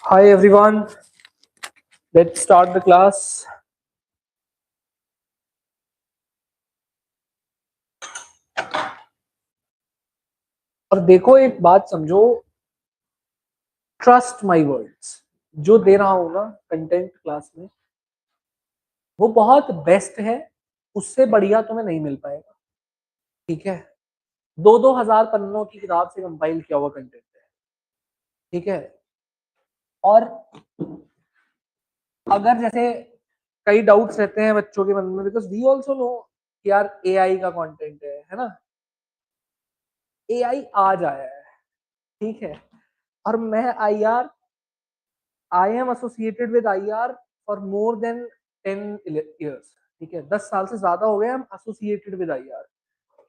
Hi everyone, let's start the class. और देखो एक बात समझो, ट्रस्ट माय वर्ड्स। जो दे रहा हूं ना कंटेंट क्लास में, वो बहुत बेस्ट है। उससे बढ़िया तुम्हें नहीं मिल पाएगा। ठीक है, 2-2 हजार पन्नों की किताब से कंपाइल किया हुआ कंटेंट है। ठीक है, और अगर जैसे कई डाउट्स रहते हैं बच्चों के मन में, बिकॉज वी ऑल्सो नो कि यार एआई का कंटेंट है ना। एआई आज आया है, ठीक है, और मैं I am associated with IR for more than 10 years। ठीक है, 10 साल से ज्यादा हो गए हम एसोसिएटेड विद IR।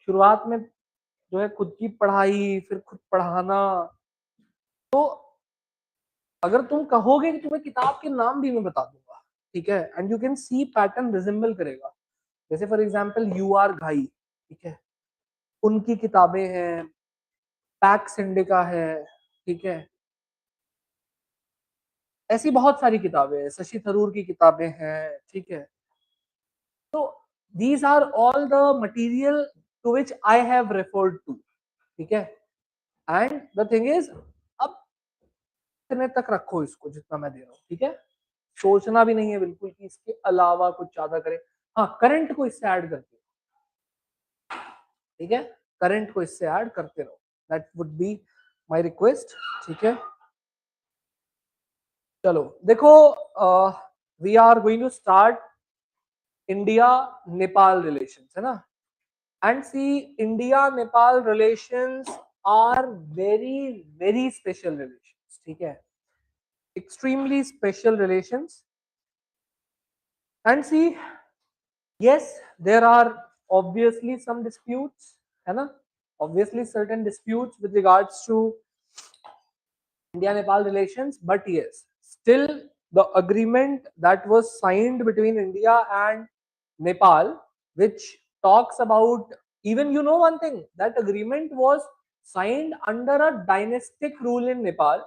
शुरुआत में जो है खुद की पढ़ाई, फिर खुद पढ़ाना। तो अगर तुम कहोगे कि तुम्हें किताब के नाम भी मैं बता दूंगा, ठीक है, and you can see pattern resemble करेगा। जैसे फॉर एग्जांपल UR घाई, ठीक है, उनकी किताबें हैं, पैक्स इंडिका है, ठीक है, ऐसी बहुत सारी किताबें हैं, शशि थरूर की किताबें हैं, ठीक है। तो these are all the material to which I have referred to, ठीक है। एंड द थिंग इज, अब इतने तक रखो इसको जितना मैं दे रहा हूँ, ठीक है। सोचना भी नहीं है बिल्कुल कि इसके अलावा कुछ ज्यादा करें। हाँ, करंट को इससे ऐड करते रहो, ठीक है, करंट को इससे ऐड करते रहो, that would be my request, ठीक है। चलो देखो, we are going to start India Nepal relation, है ना। And see, India-Nepal relations are very special relations. ठीक है, extremely special relations. And see, yes, there are obviously some disputes, है ना, obviously certain disputes with regards to India-Nepal relations, but yes, still the agreement that was signed between India and Nepal, which talks about, even you know one thing, that agreement was signed under a dynastic rule in Nepal.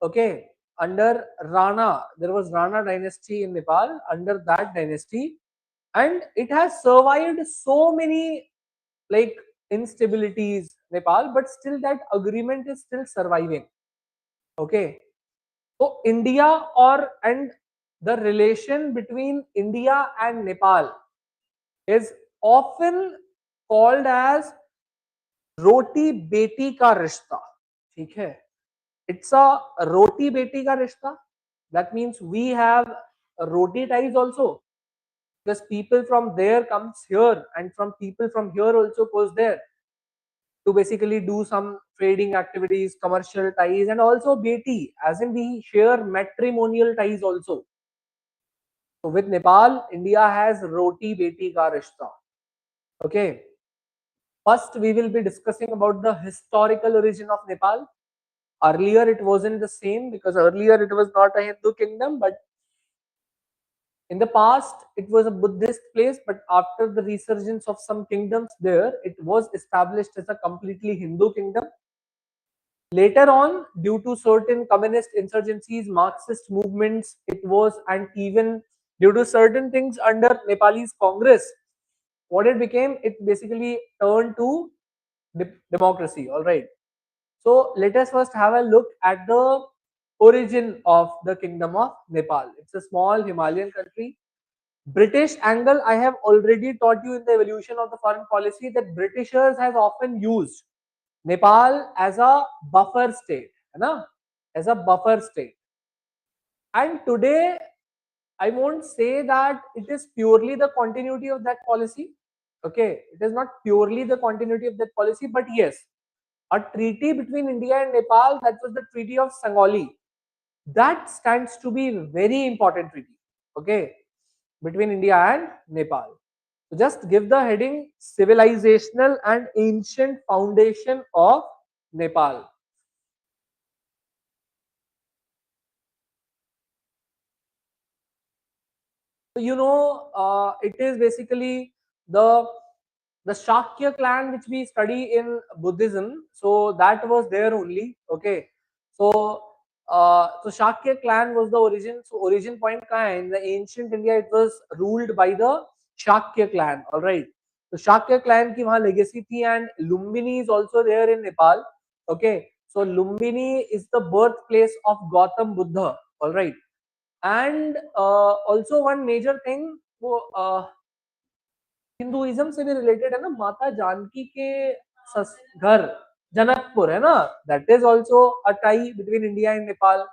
Okay, under Rana, there was Rana dynasty in Nepal, under that dynasty, and it has survived so many like instabilities, Nepal, but still that agreement is still surviving. Okay, so India or and the relation between India and Nepal is often called as रोटी बेटी का रिश्ता, ठीक है। It's a roti beti ka rishta. That means we have roti ties also, because people from there comes here and from people from here also goes there to basically do some trading activities, commercial ties, and also beti, as in we share matrimonial ties also. So with Nepal, India has roti beti ka rishta. Okay. First, we will be discussing about the historical origin of Nepal. Earlier, it wasn't the same because earlier it was not a Hindu kingdom, but in the past it was a Buddhist place. But after the resurgence of some kingdoms there, it was established as a completely Hindu kingdom. Later on, due to certain communist insurgencies, Marxist movements, it was, and even due to certain things under Nepalese Congress, what it became, it basically turned to democracy. All right. So let us first have a look at the origin of the kingdom of Nepal. It's a small Himalayan country. British angle, I have already taught you in the evolution of the foreign policy that Britishers have often used Nepal as a buffer state, है ना? As a buffer state. And today, I won't say that it is purely the continuity of that policy. Okay, it is not purely the continuity of that policy, but yes, a treaty between India and Nepal, that was the Treaty of Sangoli. That stands to be a very important treaty, okay, between India and Nepal. So just give the heading Civilizational and Ancient Foundation of Nepal. So you know, it is basically the Shakya clan which we study in Buddhism. So that was there only. Okay, so So Shakya clan was the origin. So origin point कहाँ है? In the ancient India, it was ruled by the Shakya clan. All right. So Shakya clan की वहाँ legacy थी, and Lumbini is also there in Nepal. Okay. So Lumbini is the birthplace of Gautam Buddha. All right. And also one major thing, वो Hinduism से भी related है ना, माता जानकी के घर जनकपुर है ना, that is also a tie between India and Nepal.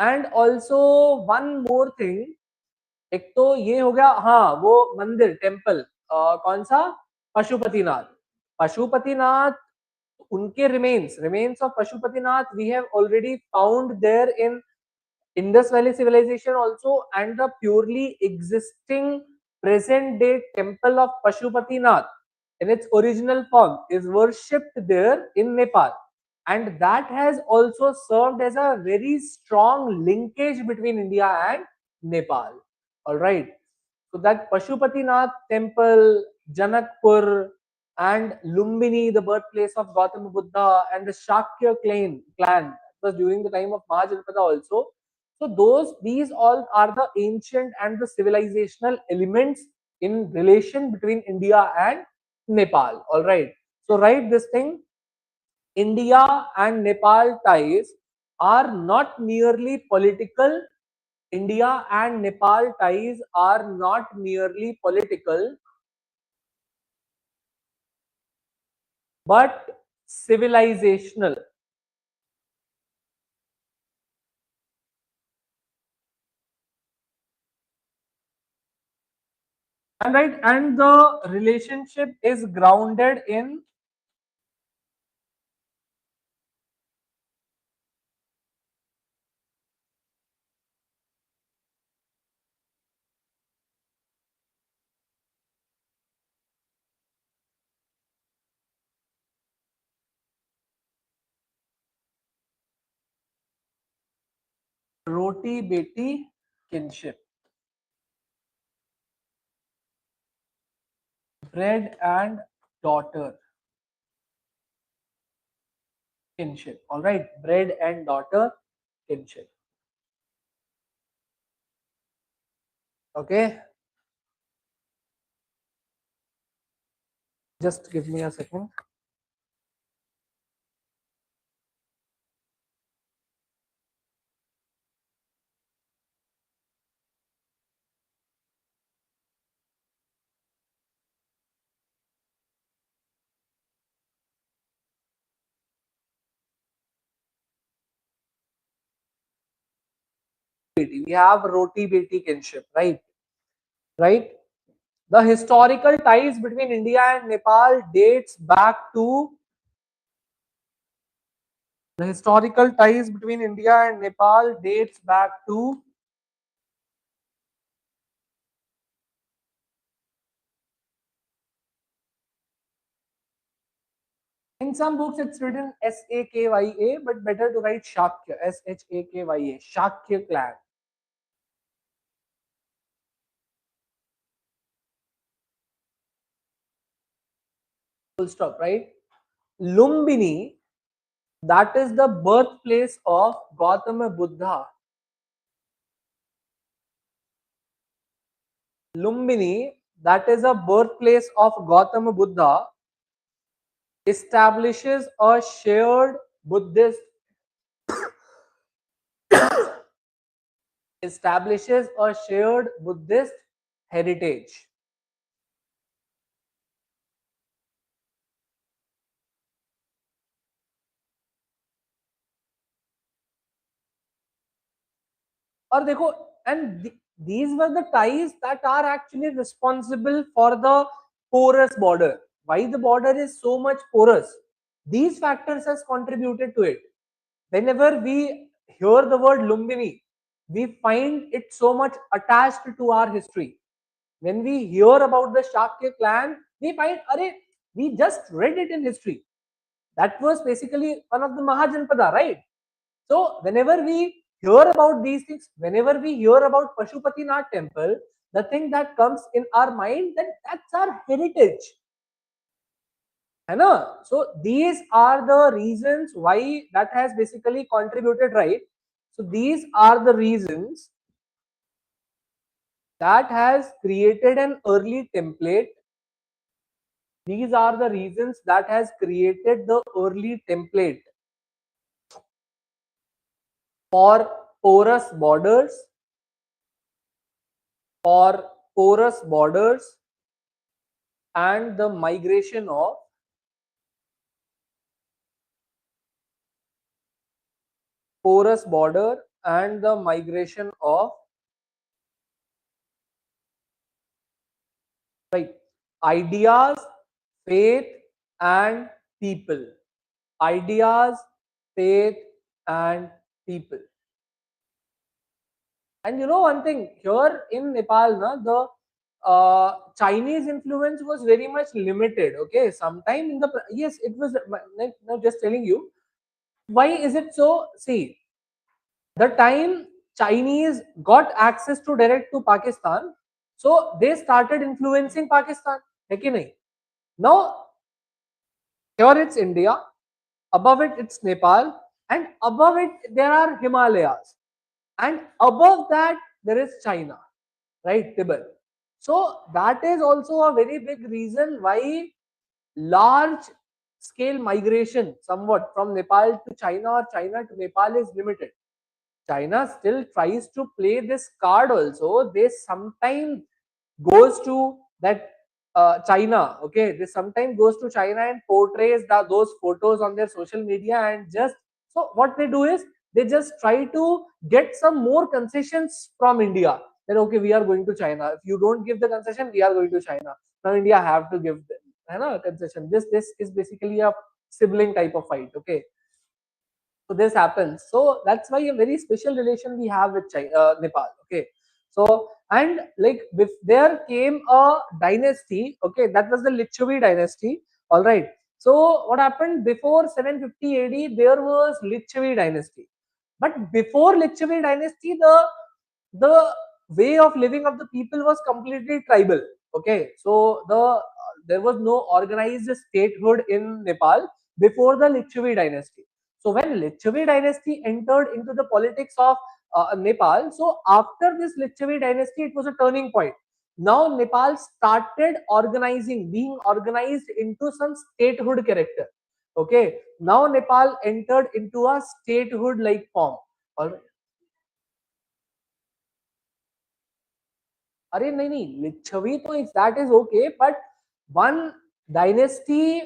And also one more thing, एक तो ये हो गया, हाँ वो मंदिर टेम्पल कौन सा, पशुपतिनाथ. पशुपतिनाथ, उनके remains of Pashupatinath we have already found there in Indus Valley civilization also, and the purely existing present day temple of Pashupatinath in its original form is worshipped there in Nepal, and that has also served as a very strong linkage between India and Nepal. All right, so that Pashupatinath temple, Janakpur, and Lumbini, the birthplace of Gautama Buddha, and the Shakya clan was during the time of Mahajanpada also. So these all are the ancient and the civilizational elements in relation between India and Nepal. All right. So write this thing. India and Nepal ties are not merely political. India and Nepal ties are not merely political, but civilizational. And right, and the relationship is grounded in, roti beti kinship, bread and daughter kinship. All right, bread and daughter kinship. Okay, just give me a second. We have roti beti kinship, right? Right. The historical ties between India and Nepal dates back to, the historical ties between India and Nepal dates back to, in some books it's written Sakya, but better to write Shakya, Shakya, Shakya clan. Full stop, right? Lumbini, that is the birthplace of Gautama Buddha. Lumbini, that is a birthplace of Gautama Buddha, establishes a shared Buddhist establishes a shared Buddhist heritage. और देखो, and these were the ties that are actually responsible for the porous border. Why the border is so much porous? These factors has contributed to it. Whenever we hear the word Lumbini, we find it so much attached to our history. When we hear about the Shakya clan, we find, Are, we just read it in history. That was basically one of the Mahajanpada, right? So whenever we hear about these things, whenever we hear about Pashupatinath temple, the thing that comes in our mind, that that's our heritage. So these are the reasons why that has basically contributed, right? So these are the reasons that has created an early template. These are the reasons that has created the early template for porous borders, for porous borders and the migration of porous border and the migration of, right, ideas, faith and people. Ideas, faith and people. And you know one thing, here in Nepal, na, the Chinese influence was very much limited. Okay, sometime in the, yes, it was like, now just telling you why is it so. See, the time Chinese got access to direct to Pakistan, so they started influencing Pakistan. है कि नहीं? Now here it's India, above it it's Nepal, and above it there are Himalayas, and above that there is China, right? Tibet. So that is also a very big reason why large scale migration somewhat from Nepal to China or China to Nepal is limited. China still tries to play this card also. They sometimes goes to that China, okay? They sometimes goes to China and portrays those photos on their social media, and just so what they do is they just try to get some more concessions from India. That okay, we are going to China. If you don't give the concession, we are going to China. Now India have to give them, concession. This is basically a sibling type of fight, okay? So this happens. So that's why a very special relation we have with China, Nepal. Okay. So and like there came a dynasty. Okay, that was the Lichavi dynasty. All right. So what happened before 750 AD? There was Lichavi dynasty. But before Lichavi dynasty, the way of living of the people was completely tribal. Okay, so there was no organized statehood in Nepal before the Lichavi dynasty. So when Lichavi dynasty entered into the politics of Nepal, so after this Lichavi dynasty, it was a turning point. Now Nepal started organizing, being organized into some statehood character. Okay, now Nepal entered into a statehood like form. All right. अरे नहीं नहीं लिच्छवी तो that is okay, but one dynasty,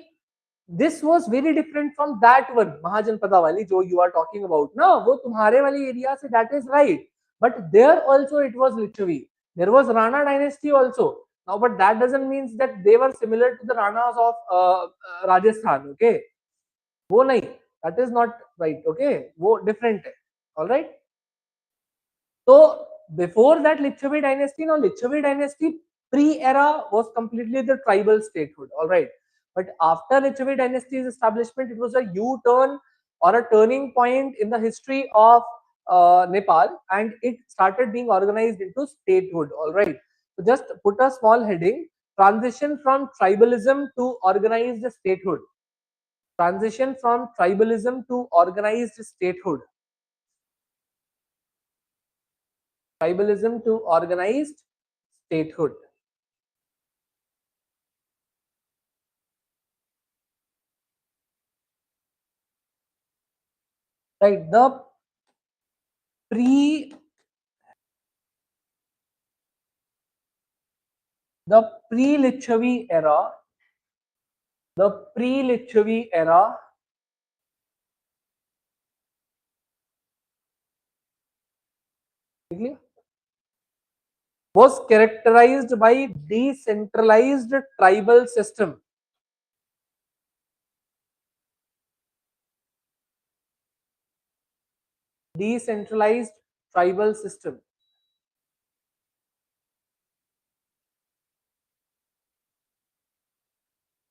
this was very different from that one Mahajanapada वाली जो you are talking about ना, वो तुम्हारे वाली एरिया से, that is right, but there also it was Lichavi. There was Rana dynasty also now, but that doesn't mean that they were similar to the Ranas of Rajasthan. Okay, वो नहीं, that is not right. Okay, वो different है. All right. So before that Lichavi dynasty, now Lichavi dynasty pre-era was completely the tribal statehood, all right. But after Lichavi dynasty's establishment, it was a U-turn or a turning point in the history of Nepal, and it started being organized into statehood, all right. So just put a small heading: transition from tribalism to organized statehood. Transition from tribalism to organized statehood. Tribalism to organized statehood. Right, pre the pre-Lichavi era, the pre-Lichavi era was characterized by decentralized tribal system. Decentralized tribal system.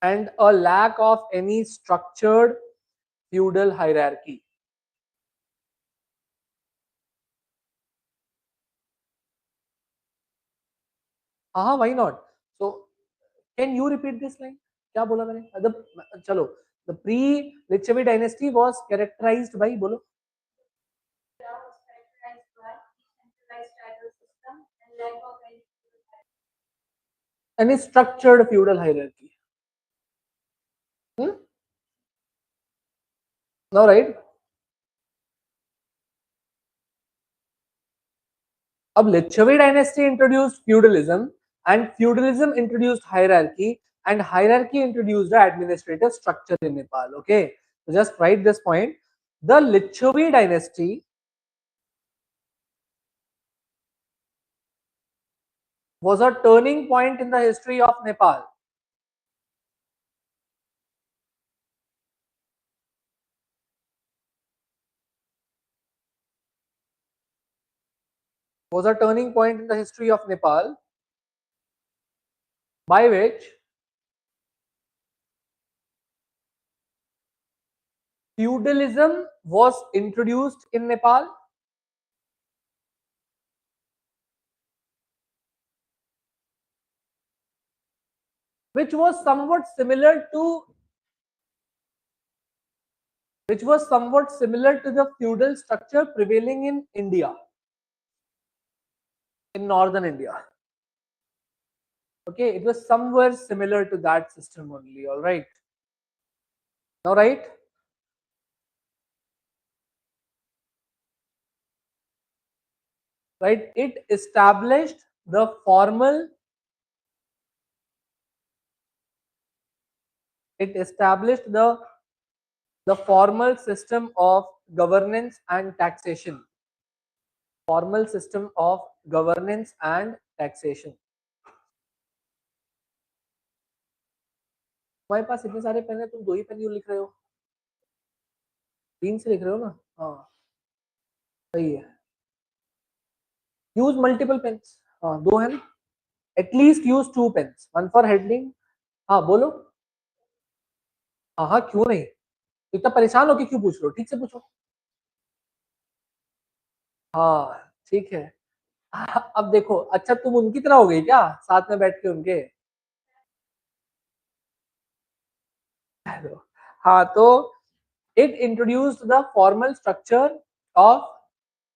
And a lack of any structured feudal hierarchy. Why not? So can you repeat this line? क्या बोला मैंने? चलो, the pre-Lichavi dynasty was characterized by, बोलो. any structured feudal hierarchy. No, right? अब Licchavi dynasty introduced feudalism, and feudalism introduced hierarchy, and hierarchy introduced the administrative structure in Nepal. Okay, so just write this point. The Licchavi dynasty was a turning point in the history of Nepal. Was a turning point in the history of Nepal, by which feudalism was introduced in Nepal, which was somewhat similar to the feudal structure prevailing in India, in northern India. Okay, it was somewhere similar to that system only. All right. Now, right? Right. It established the formal. It established the formal system of governance and taxation. Formal system of governance and taxation. तुम्हारे पास इतने सारे pen है, तुम दो ही pen क्यों लिख रहे हो? तीन से लिख रहे हो ना? हाँ, सही है. Use multiple pens. हाँ, दो है ना? At least use two pens. One for heading. हाँ, बोलो. हाँ हाँ, क्यों नहीं? इतना परेशान होके क्यों पूछ रहे हो? ठीक से पूछो. हाँ, ठीक है. अब देखो, अच्छा तुम उनकी तरह हो गई क्या, साथ में बैठ के उनके? हाँ, तो it introduced the formal structure of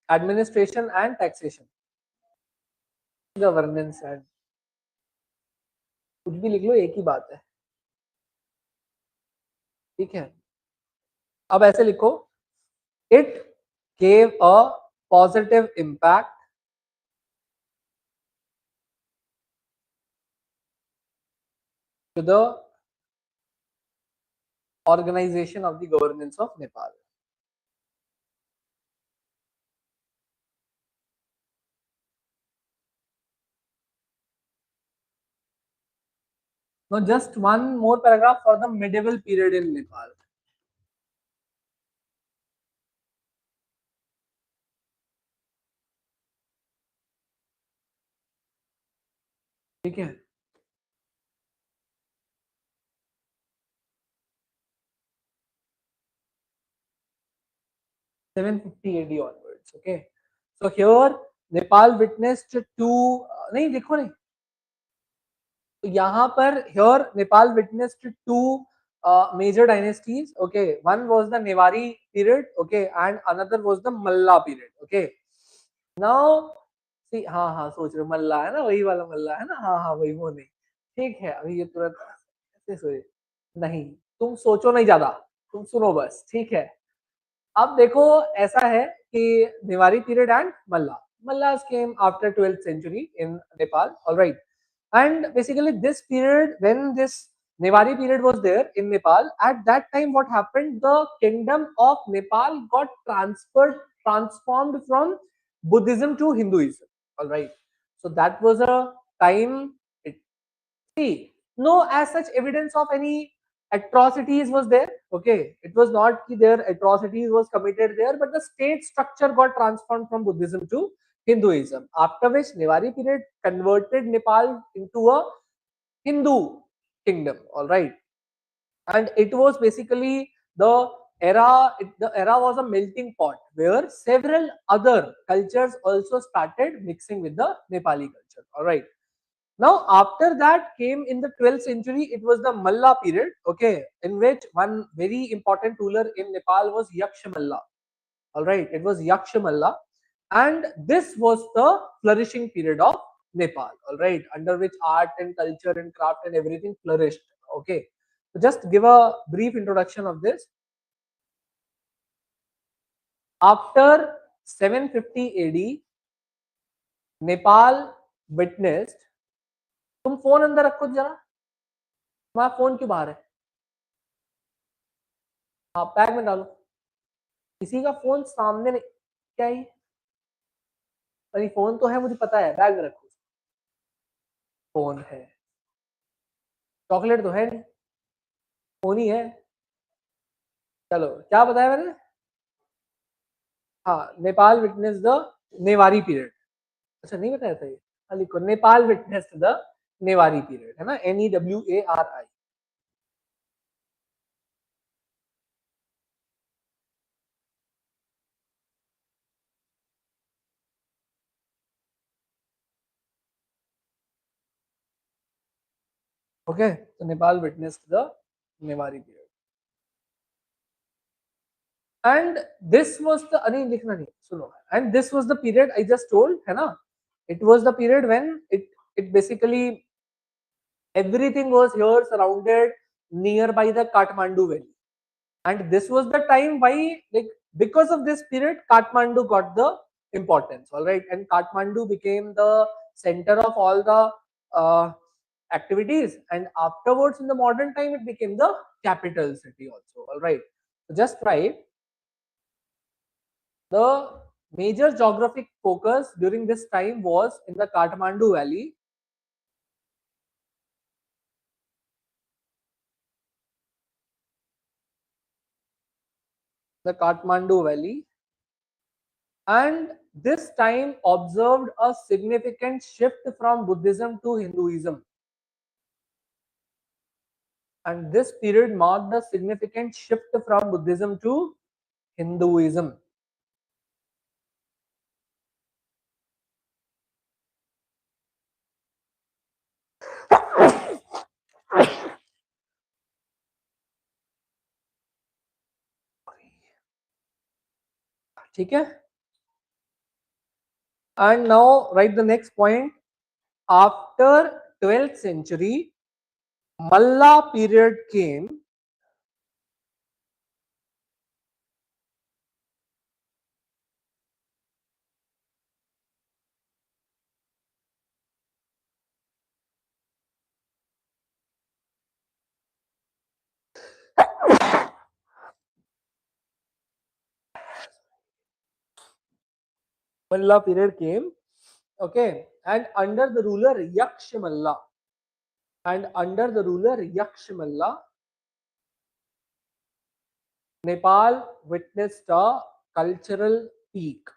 administration and taxation, governance and कुछ भी लिख लो, एक ही बात है. ठीक है, अब ऐसे लिखो, it gave a positive impact to the organization of the governance of Nepal. Now just one more paragraph for the medieval period in Nepal. ठीक है, 750 AD onwards. Okay, so here Nepal witnessed two. नहीं देखो नहीं, तो यहाँ पर here Nepal witnessed two major dynasties. Okay, one was the Newari period. Okay, and another was the Malla period. Okay, now see, हाँ हाँ सोच रहे हो मल्ला है ना, वही वाला मल्ला है ना, हाँ हाँ वही, वो नहीं. ठीक है, अभी ये तुरंत ऐसे सोच नहीं, तुम सोचो नहीं ज्यादा, तुम सुनो बस. ठीक है, अब देखो, ऐसा है कि Newari period and Mallas came after 12th century in Nepal. All right, and basically this period, when this Newari period was there in Nepal, at that time what happened, the kingdom of Nepal got transformed from Buddhism to Hinduism. All right, so that was a time. See, no as such evidence of any atrocities was there. Okay, it was not ki their atrocities was committed there, but the state structure got transformed from Buddhism to Hinduism, after which Newari period converted Nepal into a Hindu kingdom. All right, and it was basically the the era was a melting pot where several other cultures also started mixing with the Nepali culture. All right, now, after that came in the 12th century, it was the Malla period, okay, in which one very important ruler in Nepal was Yaksha Malla. All right, it was Yaksha Malla, and this was the flourishing period of Nepal, all right, under which art and culture and craft and everything flourished. Okay, so just give a brief introduction of this. After 750 AD, Nepal witnessed. तुम phone अंदर रखो जरा, तुम्हारा phone क्यों बाहर है? हाँ, bag में डालो. किसी का फोन सामने नहीं, क्या है? अरे फोन तो है, मुझे पता है, बैग में रखो. फोन है, चॉकलेट तो है नहीं, फोन ही है. चलो, क्या बताया मैंने? हाँ, Nepal witness the Newari period. अच्छा, नहीं बताया था ये? हाँ, लिखो Nepal witness the Newari period, है ना, NEWARI. ओके, तो Nepal witness the Newari period. And this was the, अरे लिखना नहीं, सुनो. And this was the period I just told, है ना? It was the period when it basically everything was here surrounded nearby the Kathmandu Valley. And this was the time why, like, because of this period, Kathmandu got the importance, all right, and Kathmandu became the center of all the activities, and afterwards in the modern time it became the capital city also, all right. So just write the major geographic focus during this time was in the Kathmandu Valley. The Kathmandu Valley. And this time observed a significant shift from Buddhism to Hinduism. And this period marked a significant shift from Buddhism to Hinduism. ठीक है? And now write the next point. After 12th century, Malla period came. Malla period came, okay, and under the ruler Yaksh Malla, Nepal witnessed a cultural peak.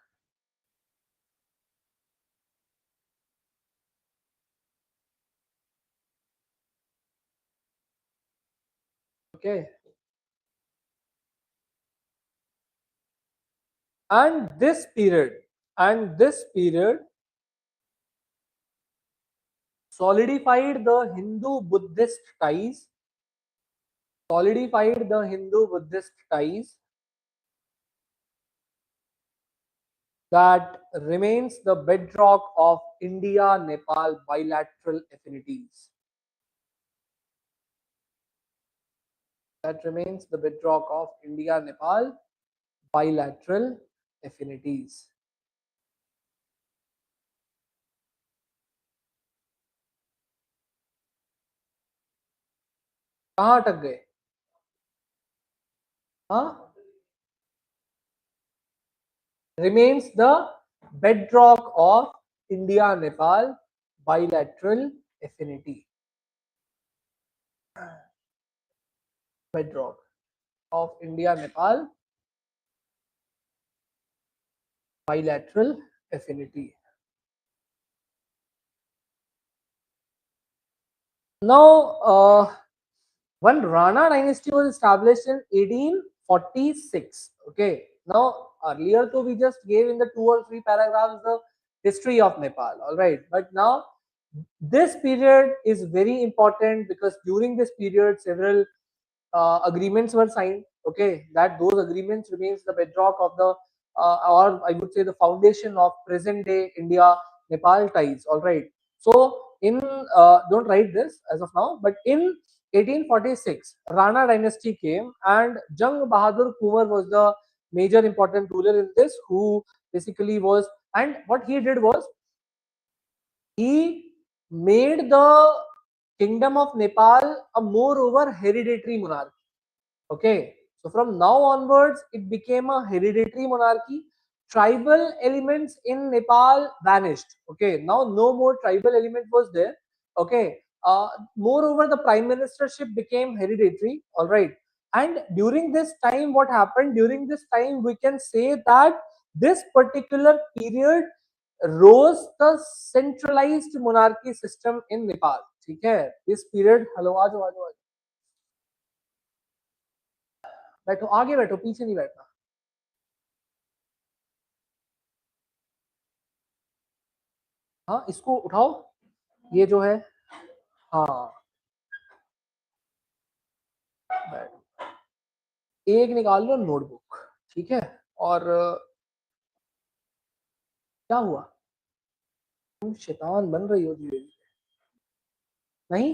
Okay, and this period solidified the Hindu-Buddhist ties, that remains the bedrock of India-Nepal bilateral affinities. That remains the bedrock of India-Nepal bilateral affinities. कहाँ अटक गए? हाँ? Remains the bedrock of India-Nepal bilateral affinity. Bedrock of India-Nepal bilateral affinity. Now, one Rana dynasty was established in 1846. Okay. Now, earlier, so we just gave in the 2 or 3 paragraphs the history of Nepal. All right. But now, this period is very important because during this period, several agreements were signed. Okay. That those agreements remains the bedrock of the, or I would say the foundation of present day India Nepal ties. All right. So in don't write this as of now, but in 1846 Rana dynasty came, and Jung Bahadur Kunwar was the major important ruler in this, who basically was, and what he did was he made the kingdom of Nepal a moreover hereditary monarchy. Okay, so from now onwards, it became a hereditary monarchy. Tribal elements in Nepal vanished. Okay, now no more tribal element was there. Okay, moreover, the prime ministership became hereditary. All right, and during this time, what happened? During this time, we can say that this particular period rose the centralized monarchy system in Nepal. ठीक है, this period, hello आ जाओ आ जाओ बैठो, आगे बैठो, पीछे नहीं बैठना। हाँ, इसको उठाओ, ये जो है, हाँ बैठो। एक निकाल लो नोटबुक, ठीक है। और क्या हुआ, तुम शैतान बन रही हो धीरे धीरे। नहीं,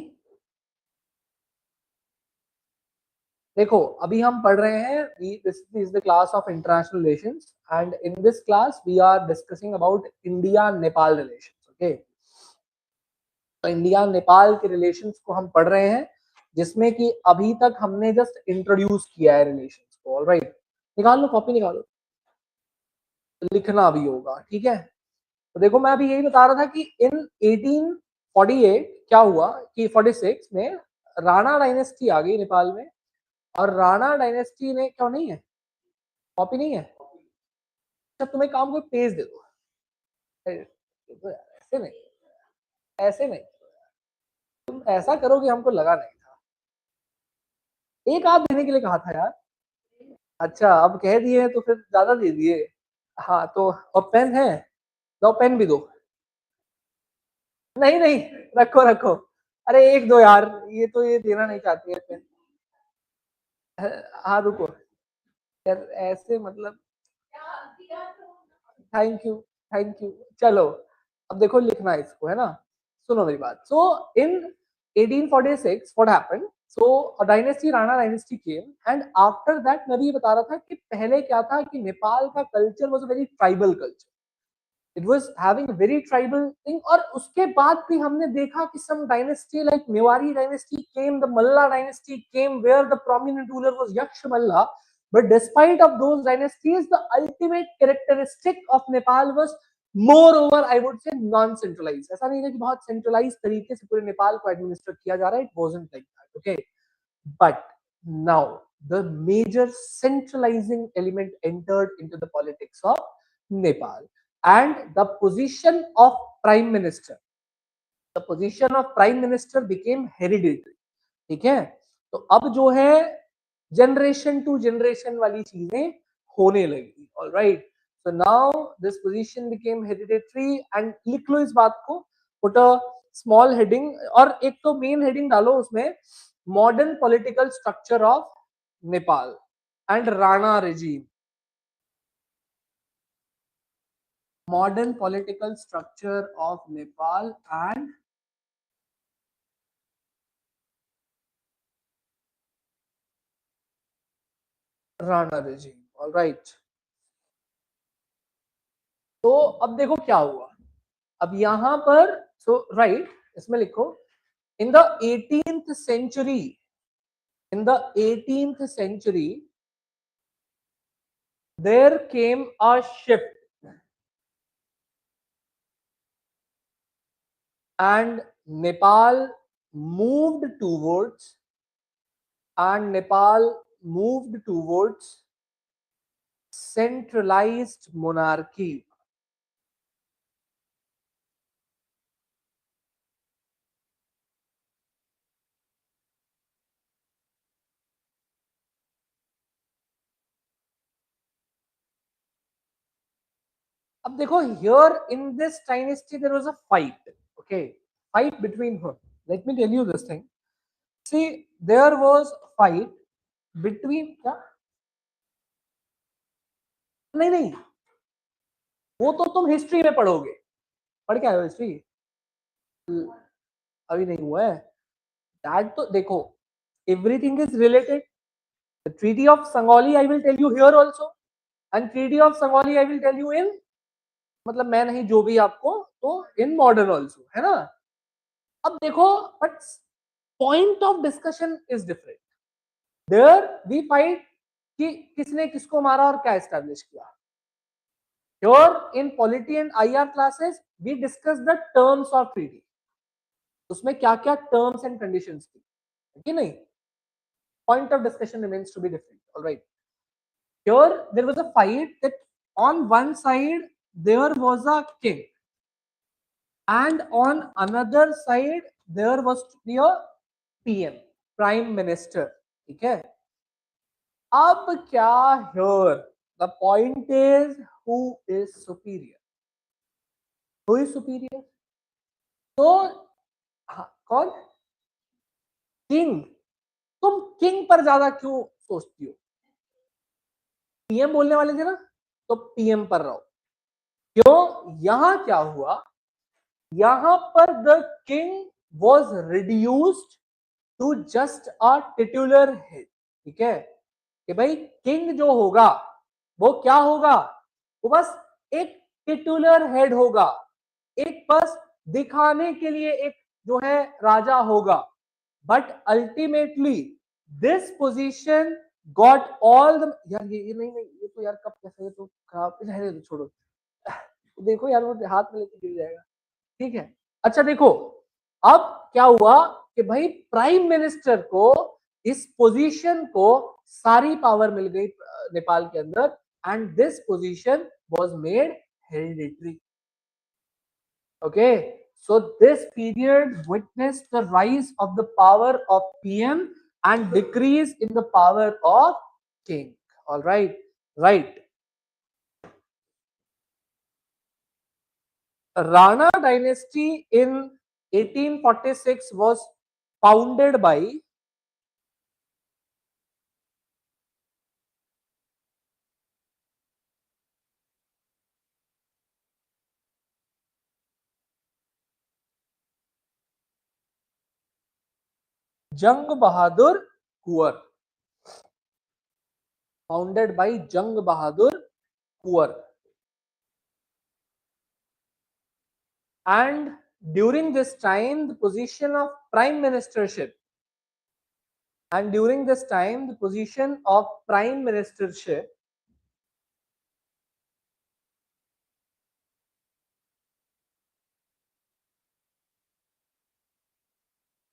देखो अभी हम पढ़ रहे हैं, this is the class of international relations, and in this class we are discussing about India Nepal relations. Okay, तो इंडिया नेपाल के रिलेशंस को हम पढ़ रहे हैं, जिसमें कि अभी तक हमने जस्ट इंट्रोड्यूस किया है रिलेशंस को। ऑलराइट, निकाल लो कॉपी, निकालो, लिखना भी होगा, ठीक है। तो देखो मैं अभी यही बता रहा था कि इन 1848 क्या हुआ कि 46 में राणा डायनेस्टी आ गई नेपाल में, और राणा डायनेस्टी ने, क्यों नहीं है कॉपी, नहीं है, अच्छा तुम्हें काम, कोई पेज दे दो। ऐसे नहीं, ऐसे नहीं, तुम ऐसा करोगे, हमको लगा नहीं था, एक आध देने के लिए कहा था यार। अच्छा अब कह दिए तो फिर ज्यादा दे दिए। हाँ तो, और पेन है, दो पेन भी दो। नहीं नहीं, रखो रखो, अरे एक दो यार, ये तो ये देना नहीं चाहती है पेन। हाँ रुको यार, ऐसे मतलब, थैंक यू, थैंक यू। चलो अब देखो लिखना है इसको, है ना, सुनो मेरी बात। सो इन 1846 what happened, so dynasty Rana dynasty came, and after that मैं भी ये बता रहा था कि पहले क्या था कि नेपाल का culture was a very tribal culture, it was having a very tribal thing. और उसके बाद भी हमने देखा कि some dynasty like Mewari dynasty came, the Malla dynasty came, where the prominent ruler was Yaksha Malla. But despite of those dynasties, the ultimate characteristic of Nepal was moreover, I would say, non-centralized. ऐसा नहीं है कि बहुत centralized तरीके से पूरे नेपाल को administer किया जा रहा है, it wasn't like that, okay? But now the major centralizing element entered into the politics of Nepal, and the position of prime minister, the position of prime minister became hereditary, ठीक है। तो अब जो है जनरेशन टू जनरेशन वाली चीजें होने लगी। Alright, so now this position became hereditary, and लिख लो इस बात को, पुट अ स्मॉल हेडिंग, और एक तो मेन हेडिंग डालो उसमें, modern political structure of Nepal and Rana regime, modern political structure of Nepal and Rana regime. Alright, तो अब देखो क्या हुआ, अब यहां पर, सो राइट, इसमें लिखो, in the 18th century, in the 18th century there came a shift, and Nepal moved towards, centralized monarchy. अब देखो, here in this dynasty there was a fight, okay, fight between whom, let me tell you this thing, see, there was fight between, क्या, नहीं नहीं, वो तो तुम history में पढ़ोगे, पढ़ के आए हो हिस्ट्री, अभी नहीं हुआ है दैट तो देखो everything is related the treaty of Sugauli I will tell you here also and treaty of Sugauli I will tell you in मतलब मैं नहीं जो भी आपको तो इन मॉडर्न आल्सो है ना अब देखो but point of discussion is different there we fight कि किसने किसको मारा और क्या एस्टैब्लिश किया here in polity and IR classes we discuss the terms of treaty उसमें क्या क्या terms and conditions थी कि नहीं point of discussion remains to be different all right here there was a fight that on one side there was a king and on another side there was to be a PM prime minister ठीक है अब क्या here the point is who is superior तो हाँ, कौन king तुम king पर ज्यादा क्यों सोचती हो पीएम बोलने वाले थे ना तो पीएम पर रहो क्यों यहां क्या हुआ यहां पर the king was reduced to just a titular head ठीक है कि भाई किंग जो होगा वो क्या होगा वो बस एक टिटुलर हेड होगा एक बस दिखाने के लिए एक जो है राजा होगा but ultimately this position got all the यार ये नहीं नहीं ये तो यार कब कैसे ये तो खराब रहने दो छोड़ो देखो यार वो हाथ में लेके गिर जाएगा ठीक है अच्छा देखो अब क्या हुआ कि भाई प्राइम मिनिस्टर को इस पोजीशन को सारी पावर मिल गई नेपाल के अंदर and this position was made hereditary okay so this period witnessed the rise of the power of PM and decrease in the power of king all right Rana dynasty in 1846 was founded by Jung Bahadur Kuwar founded by Jung Bahadur Kuwar and during this time the position of prime ministership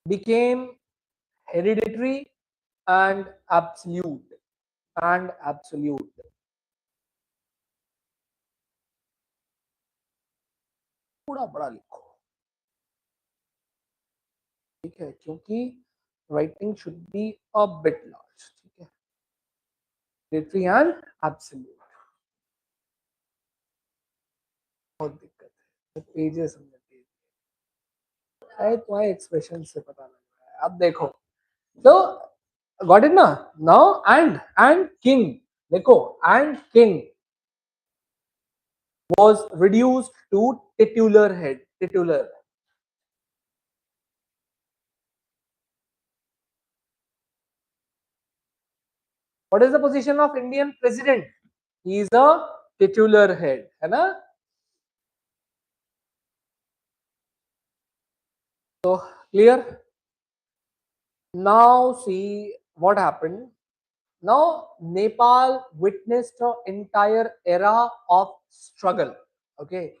became hereditary and absolute थोड़ा बड़ा लिखो ठीक है क्योंकि writing should be a bit large ठीक है hereditary and absolute बहुत दिक्कत है पेजेस है तुम्हारे एक्सप्रेशन से पता लग रहा है अब देखो तो गॉट इट ना नाउ एंड किंग देखो and king was reduced to titular what is the position of Indian president he is a titular head है ना so clear now see what happened now Nepal witnessed an entire era of struggle okay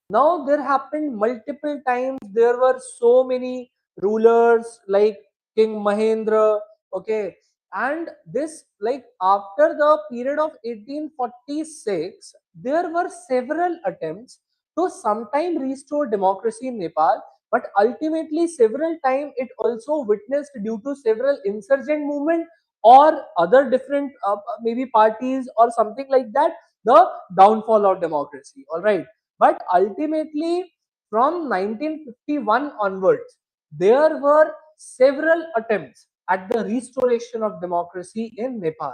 now there happened multiple times there were so many rulers like King Mahendra okay and this like after the period of 1846 there were several attempts to sometime restore democracy in Nepal but ultimately several time it also witnessed due to several insurgent movement or other different maybe parties or something like that the downfall of democracy all right but ultimately, from 1951 onwards, there were several attempts at the restoration of democracy in Nepal.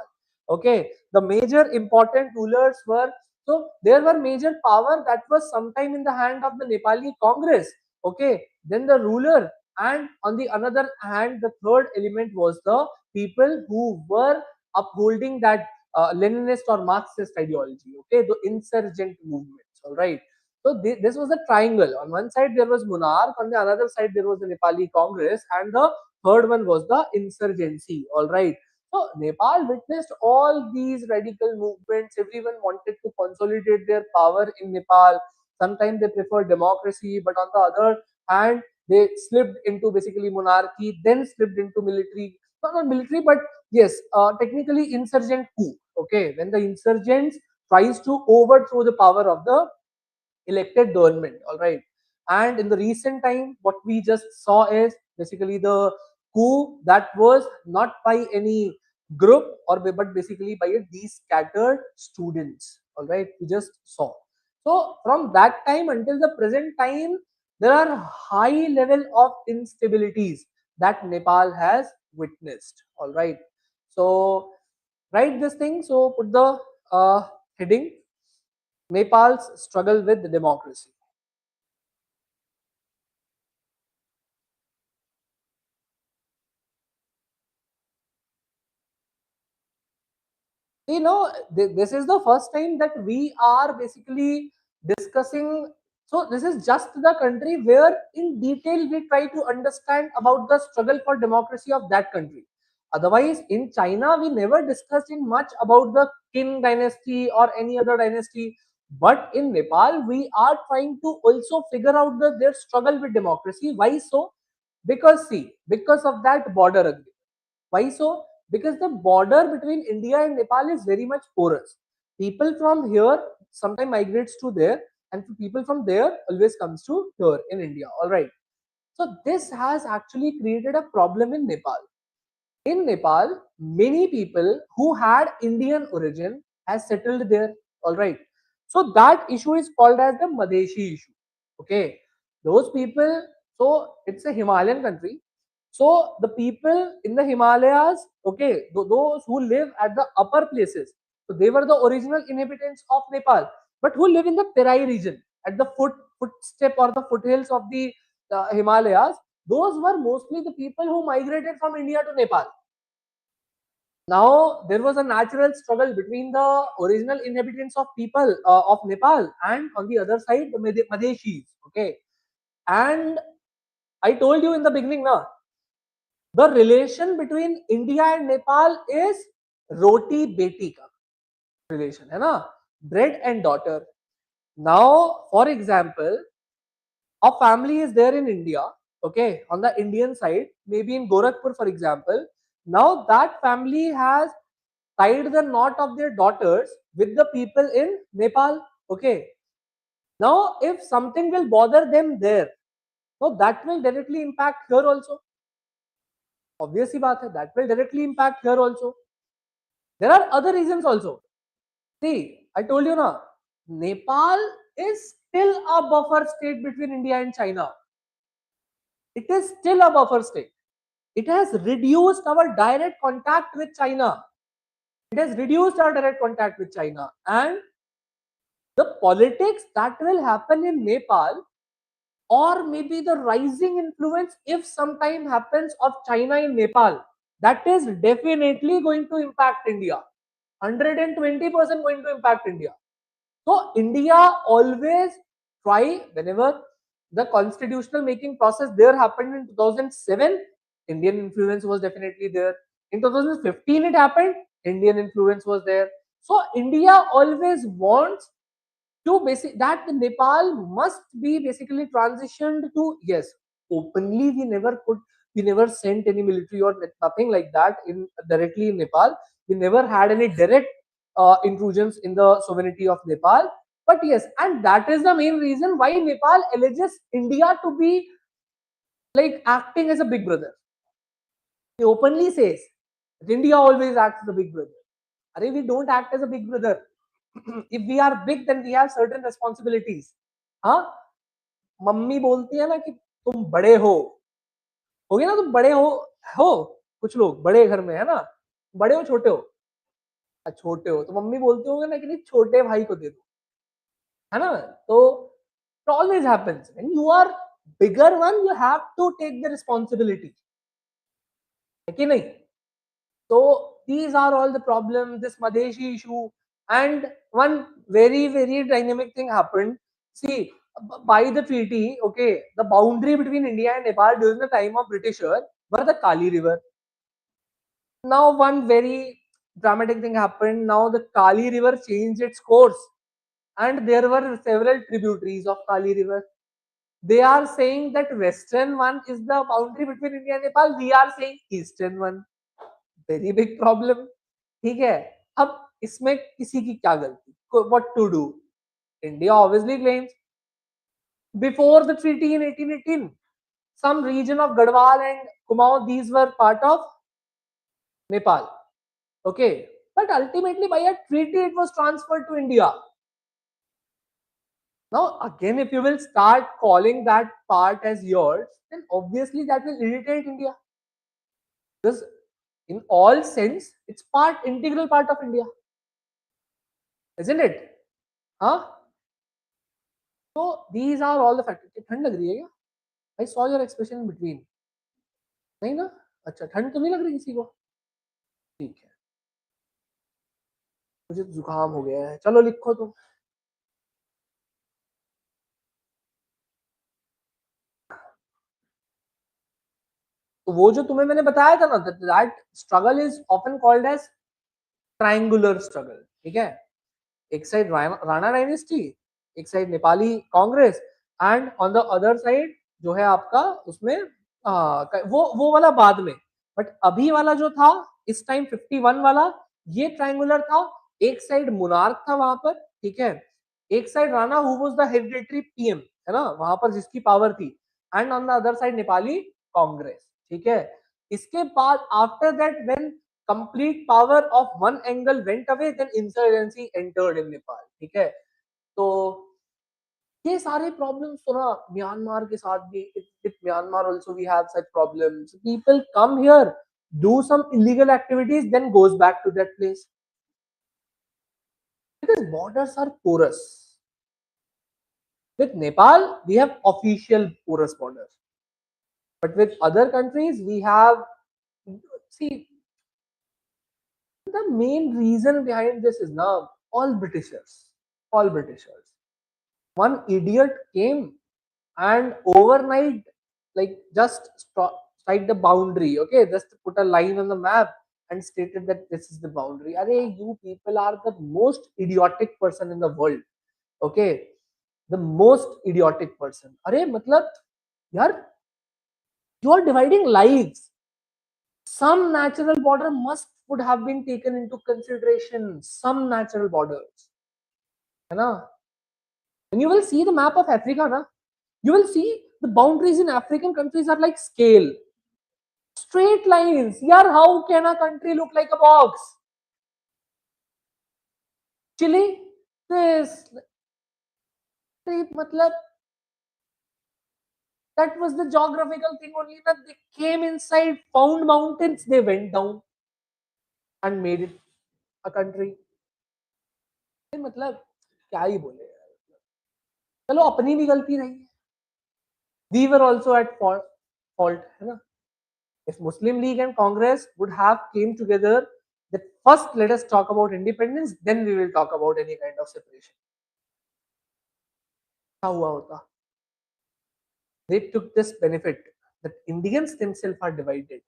Okay, the major important rulers were so there were major power that was sometime in the hand of the Nepali Congress. okay, then the ruler, and on the another hand, the third element was the people who were upholding that Leninist or Marxist ideology, okay, the insurgent movements, all right. So this was a triangle. On one side there was monarch, on the other side there was the Nepali Congress, and the third one was the insurgency, all right. So Nepal witnessed all these radical movements. Everyone wanted to consolidate their power in Nepal. Sometimes they preferred democracy, but on the other hand, they slipped into basically monarchy, then slipped into military. Not military, but yes, technically insurgent coup. Okay, when the insurgents tries to overthrow the power of the elected government, all right. And in the recent time what we just saw is basically the coup that was not by any group or but basically by these scattered students, all right, we just saw. So from that time until the present time there are high level of instabilities that Nepal has witnessed, all right. So write this thing, so put the heading, Nepal's struggle with democracy. This is the first time that we are basically discussing. So this is just the country where in detail we try to understand about the struggle for democracy of that country. Otherwise, in China, we never discussed in much about the Qin dynasty or any other dynasty. But in Nepal, we are trying to also figure out their struggle with democracy. Why so? Because see, because of that border agreement. Why so? Because the border between India and Nepal is very much porous. People from here sometimes migrates to there, and people from there always comes to here in India. All right. So this has actually created a problem in Nepal. In Nepal, many people who had Indian origin has settled there. All right. So that issue is called as the Madeshi issue. Okay. Those people, so it's a Himalayan country. So the people in the Himalayas, okay, those who live at the upper places, so they were the original inhabitants of Nepal, but who live in the Terai region at the footstep or the foothills of the Himalayas, those were mostly the people who migrated from India to Nepal. Now there was a natural struggle between the original inhabitants of people of Nepal and on the other side the Madeshis. Okay, and I told you in the beginning now the relation between India and Nepal is roti beti ka relation, है ना? Bread and daughter. Now, for example, a family is there in India, okay, on the Indian side, maybe in Gorakhpur, for example. Now that family has tied the knot of their daughters with the people in Nepal, okay. Now, if something will bother them there, so that will directly impact here also. Obviously, baat hai, that will directly impact here also. There are other reasons also. See, I told you now, Nepal is still a buffer state between India and China. It is still a buffer state. It has reduced our direct contact with China. It has reduced our direct contact with China. And the politics that will happen in Nepal, or maybe the rising influence, if sometime happens, of China in Nepal, that is definitely going to impact India. 120% going to impact India. So India always try, whenever the constitutional making process there happened in 2007, Indian influence was definitely there. In 2015 it happened, Indian influence was there. So India always wants to basic that the Nepal must be basically transitioned to, yes, openly we never sent any military or nothing like that in directly in Nepal. We never had any direct intrusions in the sovereignty of Nepal. But yes, and that is the main reason why Nepal alleges India to be like acting as a big brother. He openly says that India always acts as a big brother. Arey, we don't act as a big brother. If we are big, then we have certain responsibilities. हाँ, mummy बोलती है ना कि तुम बड़े हो गया ना, तुम बड़े हो कुछ लोग बड़े घर में है ना, बड़े हो छोटे हो, छोटे हो तो मम्मी बोलती होंगे ना कि नहीं छोटे भाई को दे दो, है ना? तो it always happens when you are bigger one, you have to take the responsibility. है कि नहीं? So these are all the problems, this Madheshi issue, and one very dynamic thing happened. See, by the treaty, okay, the boundary between India and Nepal during the time of Britishers were the Kali River. Now one very dramatic thing happened. Now the Kali River changed its course, and there were several tributaries of Kali River. They are saying that western one is the boundary between India and Nepal. We are saying eastern one. Very big problem. ठीक है, अब इसमें किसी की क्या गलती? What to do? India obviously claims before the treaty in 1818, some region of Garhwal and Kumaon, these were part of Nepal. Okay, but ultimately by a treaty it was transferred to India. Now again, if you will start calling that part as yours, then obviously that will irritate India, because in all sense it's integral part of India, isn't it? Huh? So these are all the factors. ठंड लग रही है क्या? I saw your expression in between. नहीं ना? अच्छा, ठंड तो नहीं लग रही किसी को? ठीक है, मुझे जुकाम हो गया है. चलो लिखो तुम. तो वो जो तुम्हें मैंने बताया था ना, that struggle is often called as triangular struggle. ठीक है, एक साइड राणा डायनेस्टी, एक side Nepali Congress, and on the other side जो है आपका उसमें वो वाला बाद में. बट अभी वाला जो था इस टाइम 51 वाला, ये ट्रायंगुलर था. एक साइड मुनार्क था वहां पर, ठीक है, एक side Rana who was the hereditary PM, है ना, वहां पर जिसकी पावर थी, and on the other side Nepali Congress. ठीक है, इसके बाद after that when complete power of one angle went away, then insurgency entered in Nepal. ठीक है, तो ये सारे problems तो ना म्यांमार के साथ भी, with Myanmar also we have such problems. People come here, do some illegal activities, then goes back to that place because borders are porous. With Nepal we have official porous borders, but with other countries we have, see, the main reason behind this is now all Britishers. One idiot came and overnight, like, just strike the boundary, okay, just put a line on the map and stated that this is the boundary. Arey, you people are the most idiotic person in the world, okay, the most idiotic person. Arey, matlab, yaar, you are dividing lives. Some natural border must would have been taken into consideration. Some natural borders, है ना? When you will see the map of Africa, na, you will see the boundaries in African countries are like scale, straight lines. Yaar, how can a country look like a box? Chile, this, matlab, that was the geographical thing only. That they came inside, found mountains, they went down and made it a country. मतलब क्या ही बोले यार. चलो अपनी भी गलती रही. We were also at fault, है ना? If Muslim League and Congress would have came together, that first let us talk about independence, then we will talk about any kind of separation. क्या हुआ होता? They took this benefit that Indians themselves are divided.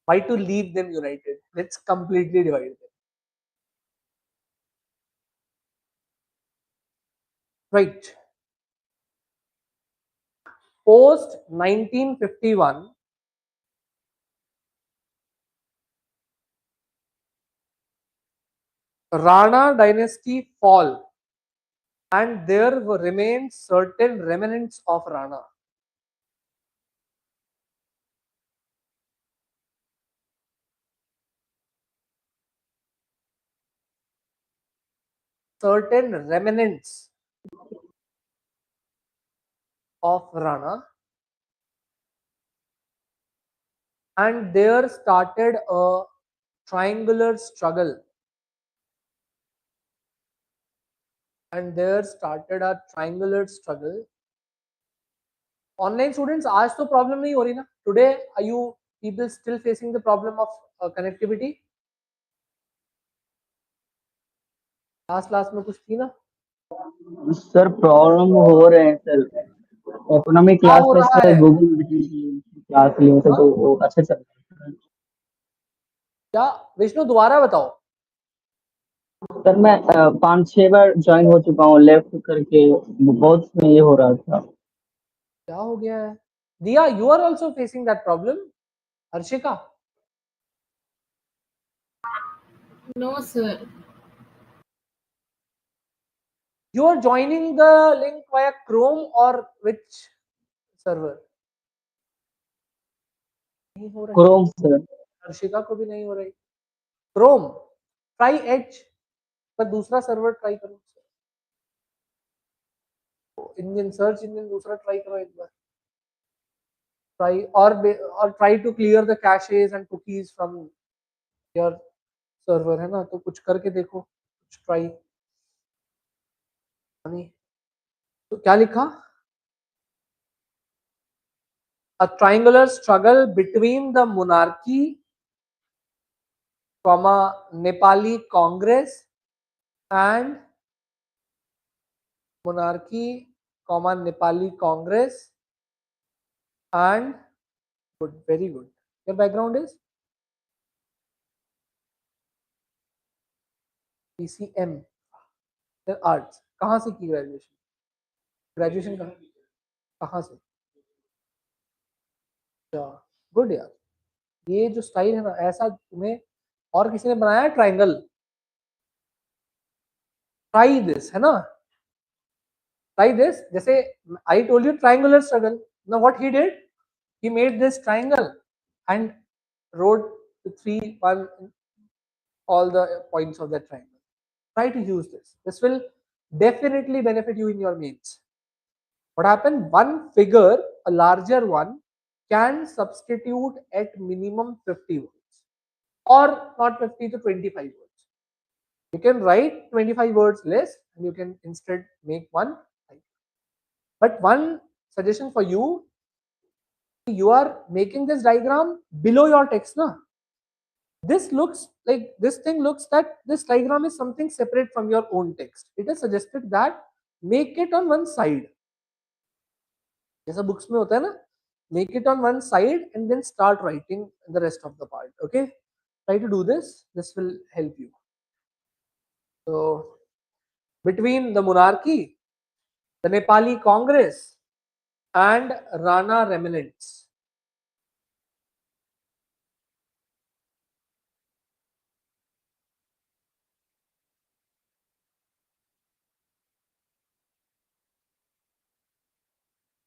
Why to leave them united? Let's completely divide them. Right. Post 1951, Rana dynasty fall, and there remain certain remnants of Rana. Certain remnants of Rana, and there started a triangular struggle. And there started a triangular struggle online students आज तो problem नहीं हो रही ना. Today are you people still facing the problem of connectivity? Last class में कुछ थी ना सर प्रॉब्लम हो रहे हैं सर. इकोनॉमिक क्या क्लास हो में रहा सर है? गूगल क्लास लिए थे हाँ? तो वो अच्छे चल रहे हैं. क्या विष्णु दोबारा बताओ. सर मैं 5-6 बार ज्वाइन हो चुका हूँ लेफ्ट करके. बहुत में ये हो रहा था. क्या हो गया है? Diya, you are also facing that problem? Harshika? No, sir. You are joining the link via Chrome or which server? नहीं हो रही. Chrome sir. हर्षिका को भी नहीं हो रही. क्रोम ट्राई एच, पर दूसरा सर्वर ट्राई करो. इंजन सर्च इंजन दूसरा ट्राई करो एक बार. ट्राई और try to clear the caches and cookies from your server, है ना. तो कुछ करके देखो, कुछ ट्राई. तो क्या लिखा? A triangular struggle between the monarchy, Nepali Congress and monarchy, Nepali Congress and good, very good. Your background is PCM, then arts. कहाँ से की ग्रेजुएशन? ग्रेजुएशन कहाँ से? अच्छा, गुड यार. ये जो स्टाइल है ना, ऐसा तुम्हें और किसी ने बनाया है? ट्राइंगल. ट्राई दिस, है ना. Try this. जैसे I told you triangular struggle. Now what he did, he made this triangle and wrote the 3 1 all the points of that triangle. Try to use this. This will definitely benefit you in your mains. What happened? One figure, a larger one, can substitute at minimum 50 words, or not 50 to 25 words. You can write 25 words less and you can instead make one. But one suggestion for you, you are making this diagram below your text, na. This looks like, this thing looks that this diagram is something separate from your own text. It is suggested that make it on one side, जैसा books में होता है ना. Make it on one side and then start writing the rest of the part. Okay, try to do this. This will help you. So between the monarchy, the Nepali Congress and Rana remnants,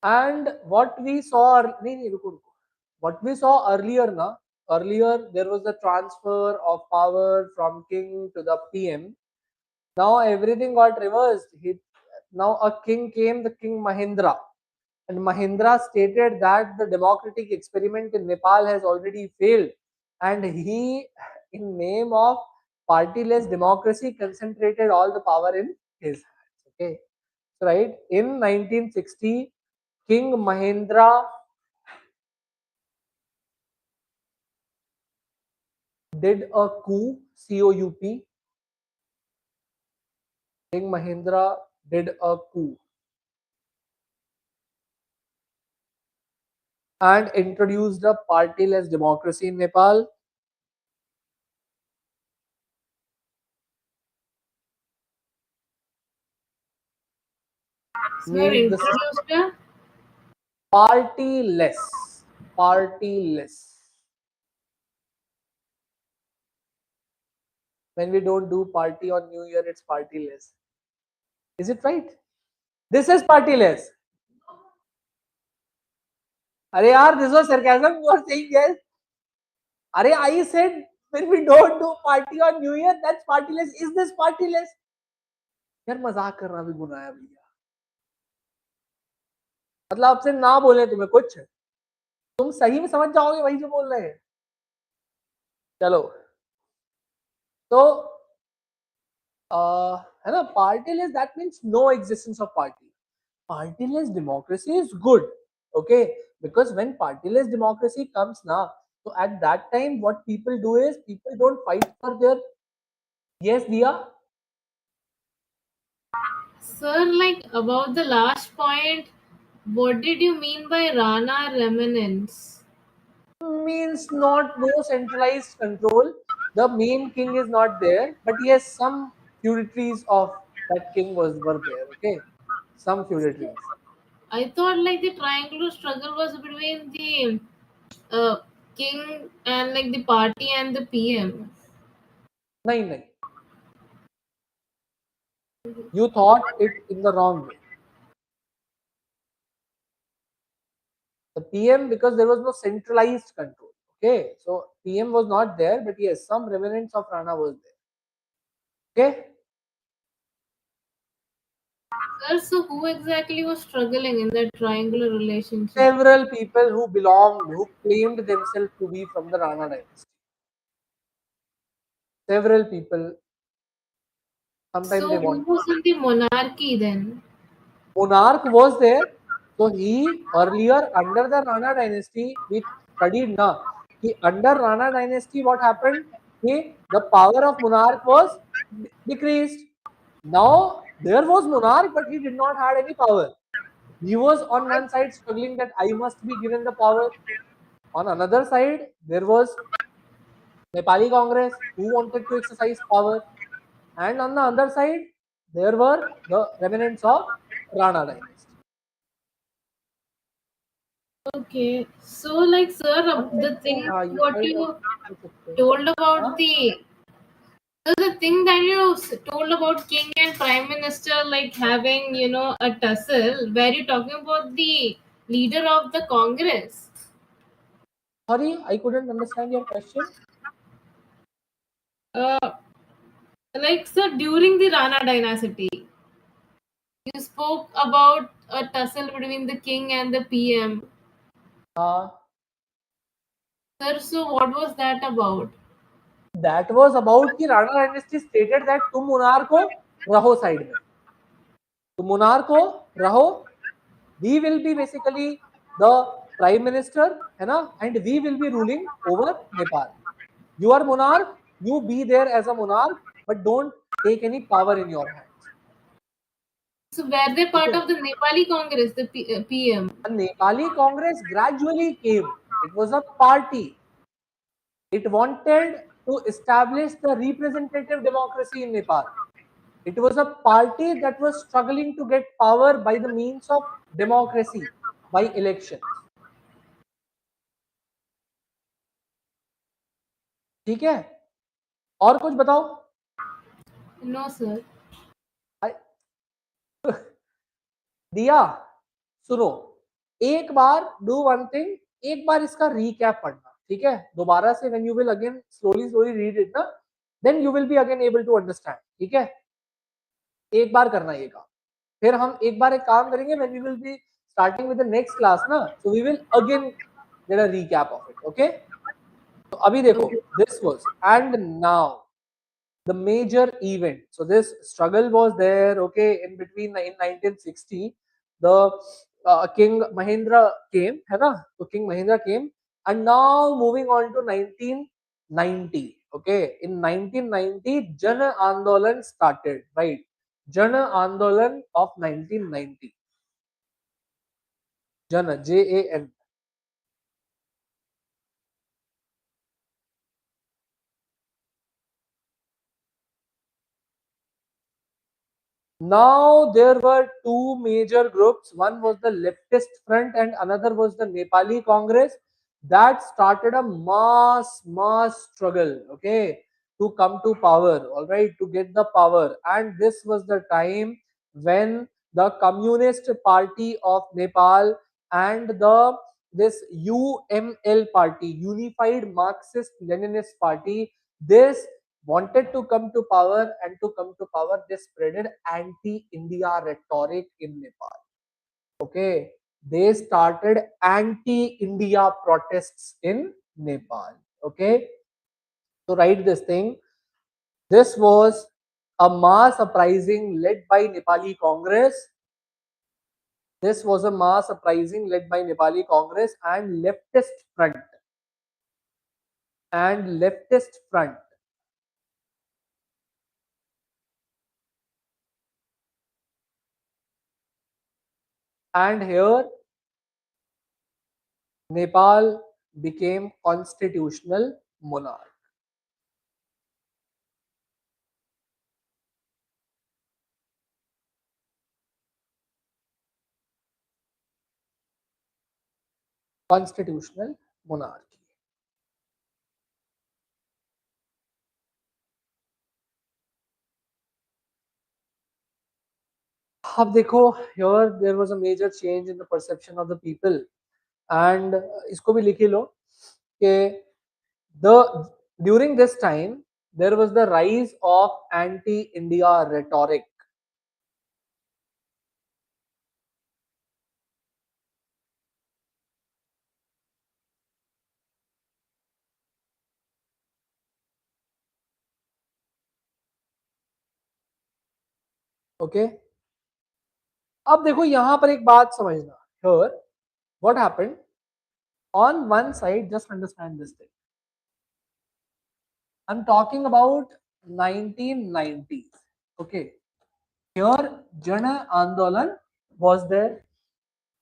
and what we saw, नहीं रुको रुको, what we saw earlier na, earlier there was the transfer of power from king to the PM. Now everything got reversed. Now a king came, the King Mahendra, and Mahendra stated that the democratic experiment in Nepal has already failed, and he, in name of partyless democracy, concentrated all the power in his hands. Okay, so right, in 1960, King Mahendra did a coup, COUP. King Mahendra did a coup and introduced a partyless democracy in Nepal. Sir, Made the introduced a partyless. Partyless. When we don't do party on New Year, it's partyless. Is it right? This is partyless. Arey yaar, this was sarcasm. You are saying yes. Arey, I said when we don't do party on New Year, that's partyless. Is this partyless? यार मजाक करना भी गुनाह है भैया. मतलब आपसे ना बोले तुम्हें कुछ, तुम सही में समझ जाओगे वही जो बोल रहे हैं. चलो, तो है ना, partyless, that means no existence of party. Partyless democracy is good. Okay, because when partyless democracy comes now, so at that time what people do is people don't fight for their, yes Diya, Sir, like about the last point, what did you mean by Rana remnants? means not no centralized control. The main king is not there, but yes, some feudatories of that king were there. Okay, some feudatories. I thought like the triangular struggle was between the uh, king and like the party and the PM. Nahin, nahin. You thought it in the wrong way. The PM, because there was no centralized control. Okay, so PM was not there, but yes, some remnants of Rana was there. Okay, Sir, so who exactly was struggling in that triangular relationship? several people who belonged, who claimed themselves to be from the Rana dynasty. Several people. Sometimes they So who want. was in the monarchy then? Monarch was there. So he earlier under the Rana dynasty, we studied now. He under Rana dynasty, what happened? He, the power of monarch was decreased. Now there was monarch, but he did not had any power. He was on one side struggling that I must be given the power. On another side, there was Nepali Congress who wanted to exercise power, and on the other side, there were the remnants of Rana dynasty. Okay, so like sir, One the second, thing you what said you पूछ सकते हैं. told about हाँ? the thing that you told about king and prime minister like having a tussle, where you talking about the leader of the Congress. Sorry, I couldn't understand your question. Uh, like sir, during the Rana dynasty, you spoke about a tussle between the king and the PM. Uh, Sir, so what was that about? that was about कि Rana dynasty stated that तुम monarch हो रहो side में. तुम monarch हो रहो. We will be basically the prime minister, है ना? And we will be ruling over Nepal. You are monarch. You be there as a monarch, but don't take any power in your hands. So were they part Okay. of the Nepali Congress, the PM? The Nepali Congress gradually came. It was a party. It wanted to establish the representative democracy in Nepal. It was a party that was struggling to get power by the means of democracy, by elections. ठीक है? और कुछ बताओ? No, sir. दिया, सुनो, एक बार do one thing, एक बार इसका रीकैप पढ़ना, ठीक है? दोबारा से when you will again slowly read it ना, then you will be again able to understand, ठीक है? एक बार करना ये काम, फिर हम एक बार एक काम करेंगे when we will be starting with the next class ना, so we will again get a recap of it. Okay, तो अभी देखो, Okay. This was and now the major event. So this struggle was there, okay, in between in 1960, the King Mahendra came, है ना? So King Mahendra came, and now moving on to 1990. Okay, in 1990, Jana Andolan started, right? Jana Andolan of 1990. Jana, Jan. Now there were two major groups. One was the leftist front and another was the Nepali Congress. That started a mass struggle, okay, to come to power, all right, to get the power. And this was the time when the Communist Party of Nepal and the this UML party, Unified Marxist Leninist Party, this wanted to come to power, and to come to power they spreaded anti-India rhetoric in Nepal. Okay, they started anti-India protests in Nepal. Okay, so write this thing. This was a mass uprising led by Nepali Congress This was a mass uprising led by Nepali Congress and leftist front. And leftist front. And here Nepal became constitutional monarch. Constitutional monarchy. अब देखो, here there was a major change in the perception of the people, and इसको भी लिख ही लो कि the during this time there was the rise of anti-India rhetoric. Okay, अब देखो यहाँ पर एक बात समझना. Here what happened on one side, just understand this thing. I'm talking about 1990s. Okay, here Jana Andolan was there.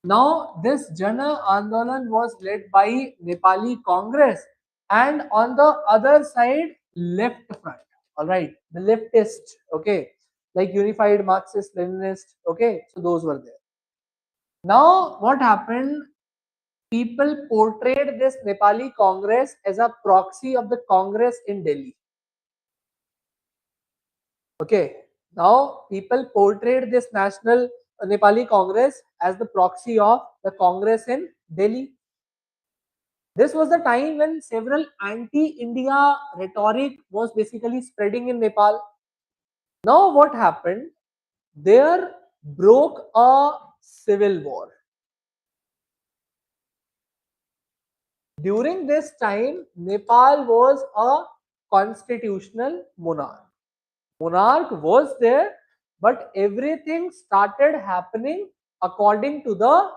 Now this Jana Andolan was led by Nepali Congress, and on the other side left front. All right, the leftist. Okay, like Unified Marxist Leninist. Okay, so those were there. Now what happened? People portrayed this Nepali Congress as a proxy of the Congress in Delhi. Okay, now people portrayed this national Nepali Congress as the proxy of the Congress in Delhi. This was the time when several anti-India rhetoric was basically spreading in Nepal. Now what happened? There broke a civil war. During this time, Nepal was a constitutional monarch. Monarch was there, but everything started happening according to the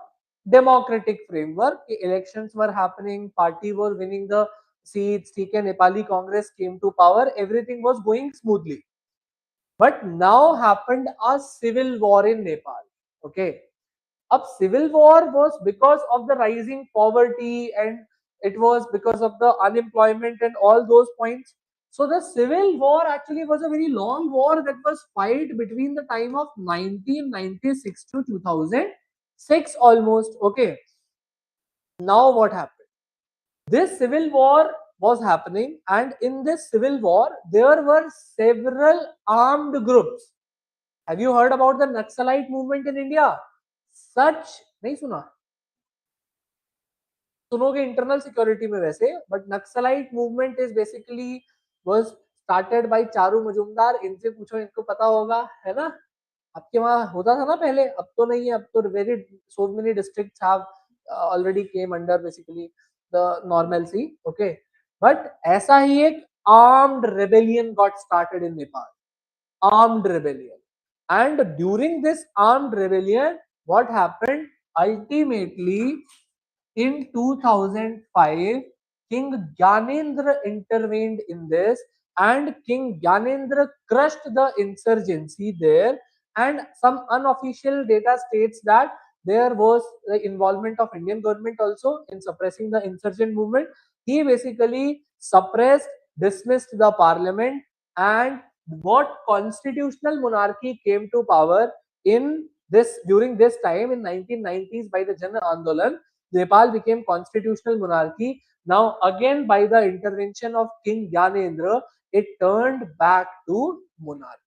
democratic framework. Elections were happening, party were winning the seats, Nepali Congress came to power, everything was going smoothly. But now happened a civil war in Nepal. Okay, a civil war was because of the rising poverty, and it was because of the unemployment and all those points. So the civil war actually was a very long war that was fight between the time of 1996 to 2006 almost. Okay, now what happened? This civil war was happening, and in this civil war there were several armed groups. Have you heard about the Naxalite movement in India? Such नहीं सुना, सुनोगे internal security में वैसे, but Naxalite movement is basically was started by Charu Majumdar. इनसे पूछो, इनको पता होगा, है ना. आपके वहां होता था ना पहले, अब तो नहीं है. अब तो very so many districts have already came under basically the normalcy. Okay, but ऐसा ही एक armed rebellion got started in Nepal. Armed rebellion, and during this armed rebellion what happened? Ultimately in 2005 King Gyanendra intervened in this, and King Gyanendra crushed the insurgency there. And some unofficial data states that there was the involvement of Indian government also in suppressing the insurgent movement. He basically suppressed, dismissed the parliament, and what constitutional monarchy came to power in this during this time in 1990s by the Jan Andolan. Nepal became constitutional monarchy. Now again by the intervention of King Gyanendra, it turned back to monarchy.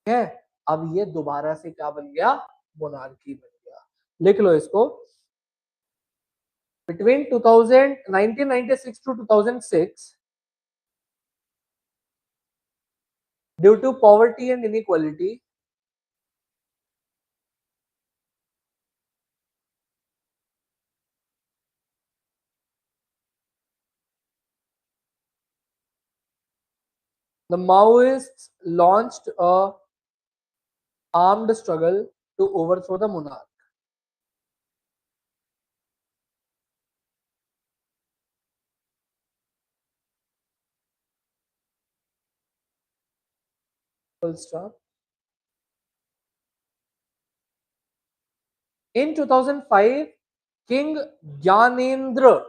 है, अब ये दोबारा से क्या बन गया? Monarchy बन गया. लिख लो इसको. Between 1996 to 2006, due to poverty and inequality, the Maoists launched a armed struggle to overthrow the monarch. full stop. In 2005, King Gyanendra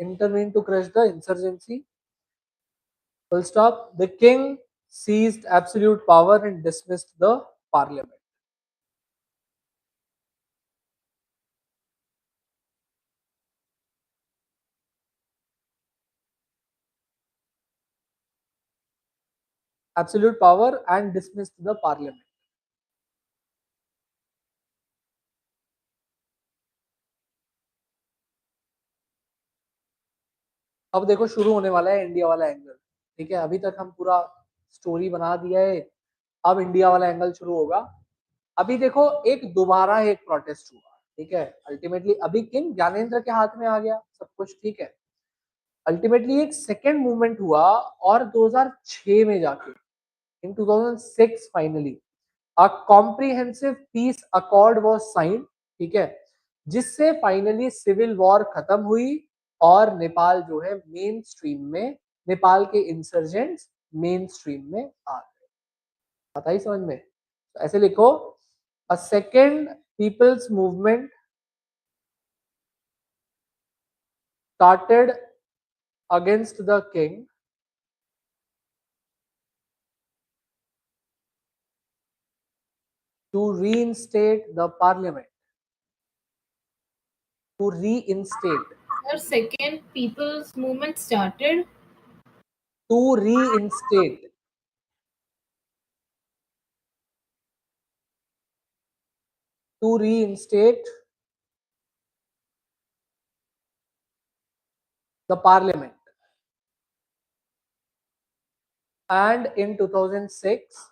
intervened to crush the insurgency full stop. The king seized absolute power and dismissed the parliament. Absolute power and dismissed the parliament. अब देखो शुरू होने वाला है India वाला angle, ठीक है। अभी तक हम पूरा स्टोरी बना दिया है, अब इंडिया वाला एंगल शुरू होगा। अभी देखो एक दोबारा एक प्रोटेस्ट हुआ, ठीक है। अल्टीमेटली अभी किंग ज्ञानेंद्र के हाथ में आ गया सब कुछ, ठीक है। अल्टीमेटली एक सेकेंड मूवमेंट हुआ और 2006 में जाके इन 2006 finally a comprehensive peace accord was signed, ठीक है, जिससे फाइनली सिविल वॉर खत्म हुई और नेपाल जो है मेन स्ट्रीम में, नेपाल के इंसर्जेंट्स मेन स्ट्रीम में आ गए। पता ही समझ में? तो ऐसे लिखो, a second people's movement started against the king to reinstate the parliament. To reinstate. Our second people's movement started. To reinstate. To reinstate the parliament. And in 2006,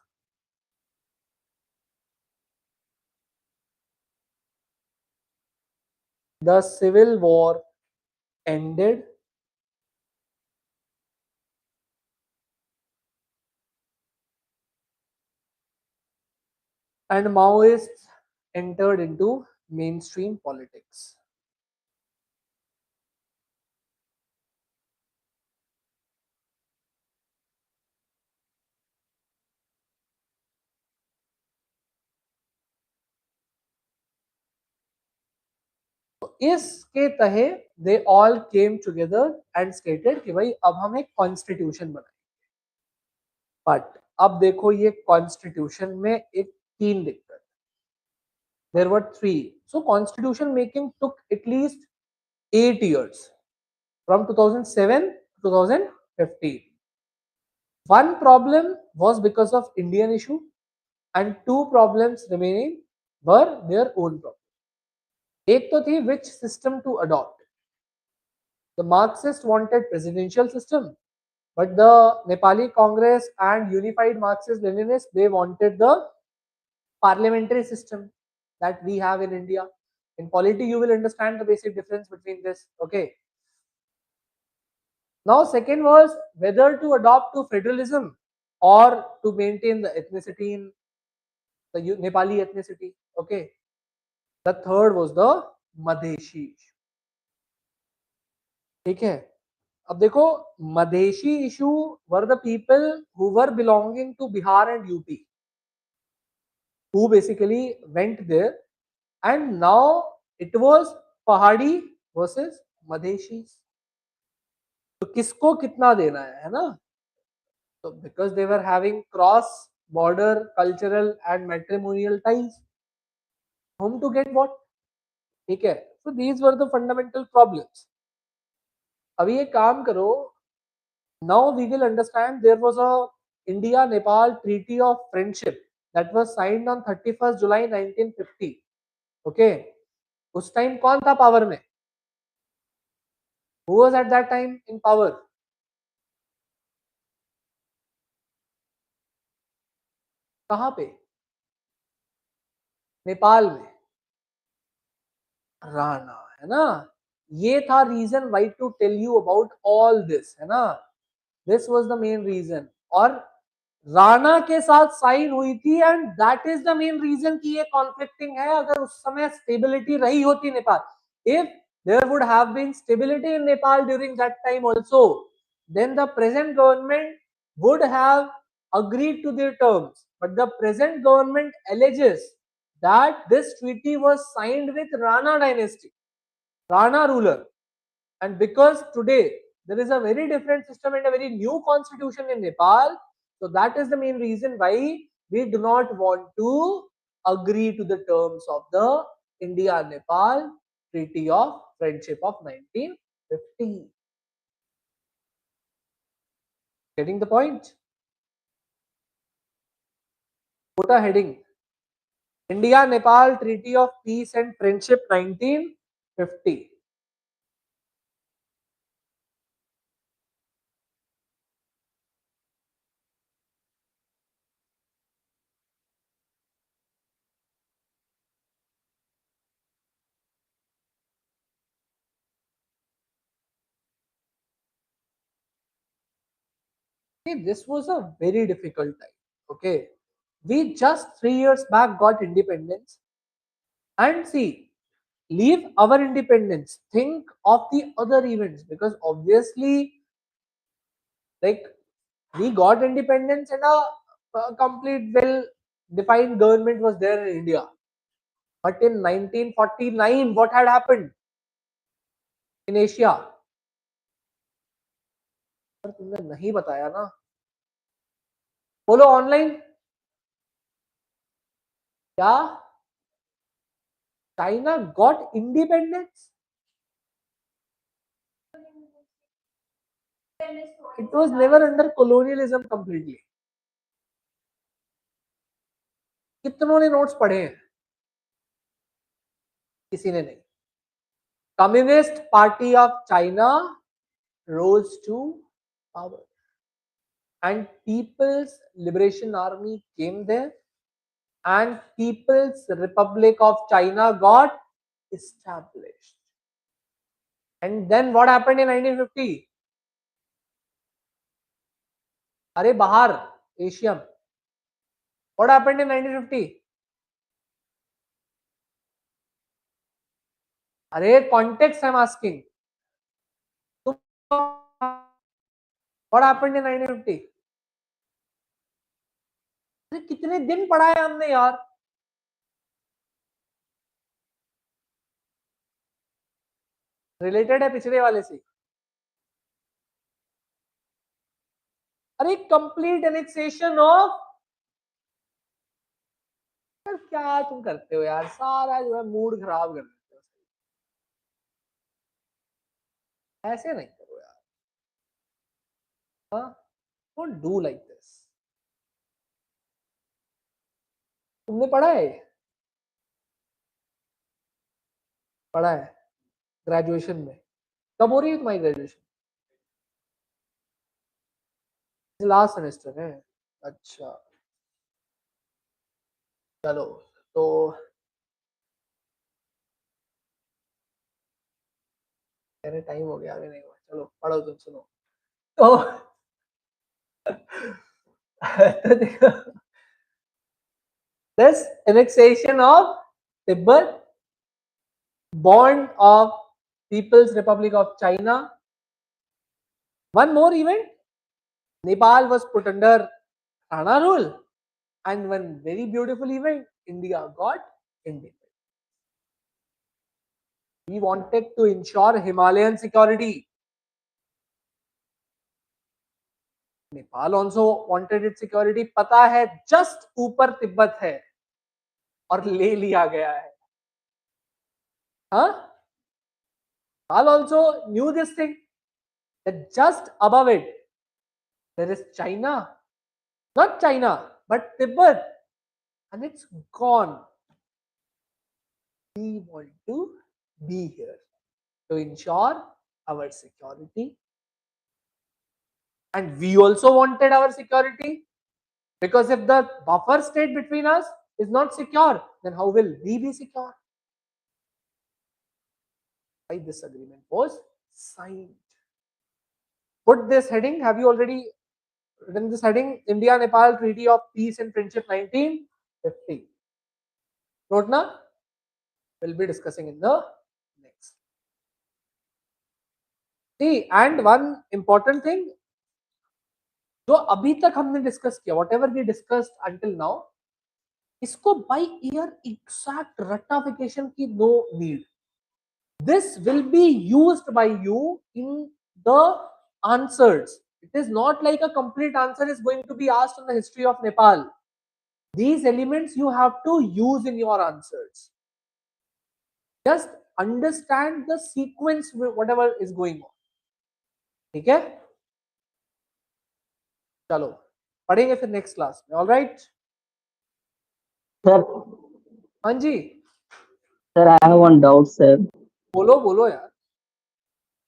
the civil war ended and Maoists entered into mainstream politics. इसके तहे they all came together and stated कि भाई अब हम एक constitution बनाएंगे। But अब देखो ये कॉन्स्टिट्यूशन में एक तीन दिक्कत, there were three. So constitution making took at least 8 years from 2007 to 2015. One problem was because of Indian issue and two problems remaining were their own problem. एक तो थी which system to adopt. The Marxists wanted presidential system, but the Nepali Congress and Unified Marxist-Leninists, they wanted the parliamentary system that we have in India. In polity, you will understand the basic difference between this. Okay. Now, second was whether to adopt to federalism or to maintain the ethnicity in the Nepali ethnicity. Okay. The third was the Madheshi. ठीक है। अब देखो Madhesi issue were the people who were belonging to Bihar and UP who basically went there, and now it was पहाड़ी versus मधेशीज। तो किसको कितना देना है ना? तो because they were having cross border cultural and matrimonial ties, whom to get what, ठीक है। so these were the fundamental problems. अभी एक काम करो, now we will understand there was a India Nepal treaty of friendship that was signed on 31st July 1950. okay, उस time कौन था power में? Who was at that time in power? कहाँ पे? नेपाल में राणा, है ना. ये था reason why to tell you about all this, है ना. This was the main reason. और राणा के साथ साइन हुई थी and that is the main reason कि ये कॉन्फ्लिक्टिंग है. अगर उस समय स्टेबिलिटी रही होती Nepal, if there would have been stability in Nepal during that time also, then the present government would have agreed to their terms. But the present government alleges that this treaty was signed with Rana dynasty, Rana ruler. And because today there is a very different system and a very new constitution in Nepal, so that is the main reason why we do not want to agree to the terms of the India-Nepal Treaty of Friendship of 1950. Getting the point? Put a heading. India-Nepal Treaty of Peace and Friendship 1950. Okay, this was a very difficult time. Okay, we just 3 years back got independence, and see, leave our independence. Think of the other events, because obviously, like, we got independence and a complete well-defined government was there in India. But in 1949, what had happened in Asia? तुमने नहीं बताया ना. बोलो online. क्या? China got independence? It was never under colonialism completely. कितनों ने notes पढ़े हैं? किसी ने नहीं. Communist Party of China rose to power, and People's Liberation Army came there, and People's Republic of China got established. And then what happened in 1950? अरे बाहर Asia. What happened in 1950? अरे context I'm asking. What happened in 1950? अरे कितने दिन पढ़ा है हमने यार. रिलेटेड है पिछले वाले से. अरे कंप्लीट एनेक्सेशन ऑफ. क्या तुम करते हो यार, सारा जो है मूड खराब कर देते हो. ऐसे नहीं करो यार. हाँ, डोंट डू लाइक दिस. तुमने पढ़ा है? पढ़ा है ग्रेजुएशन में. कब हो रही है तुम्हारी ग्रेजुएशन? लास्ट सेमेस्टर है. अच्छा चलो, तो मेरे टाइम हो गया. अभी नहीं हुआ. चलो पढ़ो तुम, सुनो. तो तो देखो, this annexation of Tibet, bond of People's Republic of China. One more event, Nepal was put under Rana rule, and one very beautiful event, India got independence. We wanted to ensure Himalayan security. Nepal also wanted its security. पता है just ऊपर तिब्बत है और ले लिया गया है. Huh? Nepal also knew this thing, that just above it there is China, not China but Tibet, and it's gone. We want to be here to ensure our security. And we also wanted our security, because if the buffer state between us is not secure, then how will we be secure? Why this agreement was signed. Put this heading. Have you already written this heading? India-Nepal Treaty of Peace and Friendship 1950. Wrote na? We'll be discussing in the next. See, and one important thing, जो अभी तक हमने discuss किया, whatever we discussed until now, इसको by ear exact ratification की no need. This will be used by you in the answers. It is not like a complete answer is going to be asked on the history of Nepal. These elements you have to use in your answers. Just understand the sequence, whatever is going on. ठीक है? चलो पढ़ेंगे फिर next class में. All right sir. हाँ जी sir, I have one doubt sir. बोलो बोलो यार.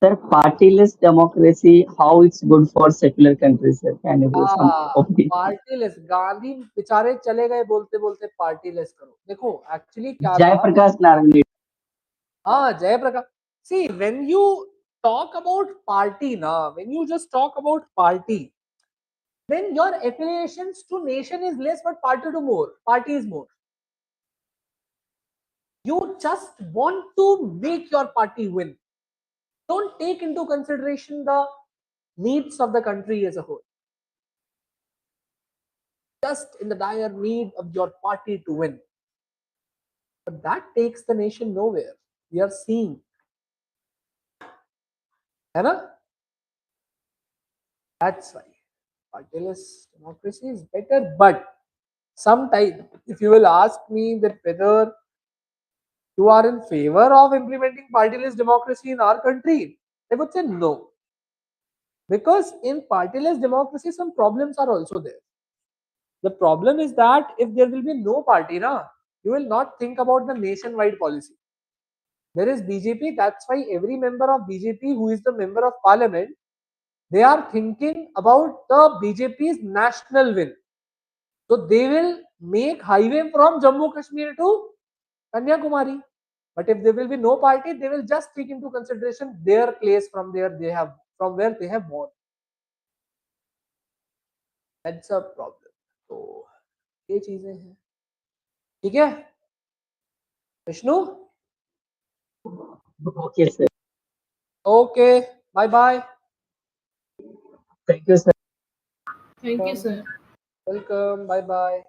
Sir, partyless democracy, how it's good for secular countries, sir? Can you give some opinion? पार्टीलेस. Gandhi बेचारे चले गए बोलते बोलते पार्टीलेस करो. देखो एक्चुअली क्या था. जयप्रकाश नारायण. हाँ Jayaprakash. See, when you talk about party now, when you just talk about party, then your affiliations to nation is less, but party to more. Party is more. You just want to make your party win. Don't take into consideration the needs of the country as a whole. Just in the dire need of your party to win. But that takes the nation nowhere. We are seeing. है ना? That's why partyless democracy is better. But sometimes, if you will ask me that whether you are in favor of implementing partyless democracy in our country, I would say no. Because in partyless democracy, some problems are also there. The problem is that if there will be no party, you will not think about the nationwide policy. There is BJP, that's why every member of BJP who is the member of parliament, they are thinking about the BJP's national win. So they will make highway from Jammu Kashmir to Kanyakumari. But if there will be no party, they will just take into consideration their place from where they have won. That's a problem. So ये चीजें हैं. ठीक है Vishnu. Okay, sir. Okay, bye bye. Thank you, sir. Thank you, sir. Welcome. Bye bye.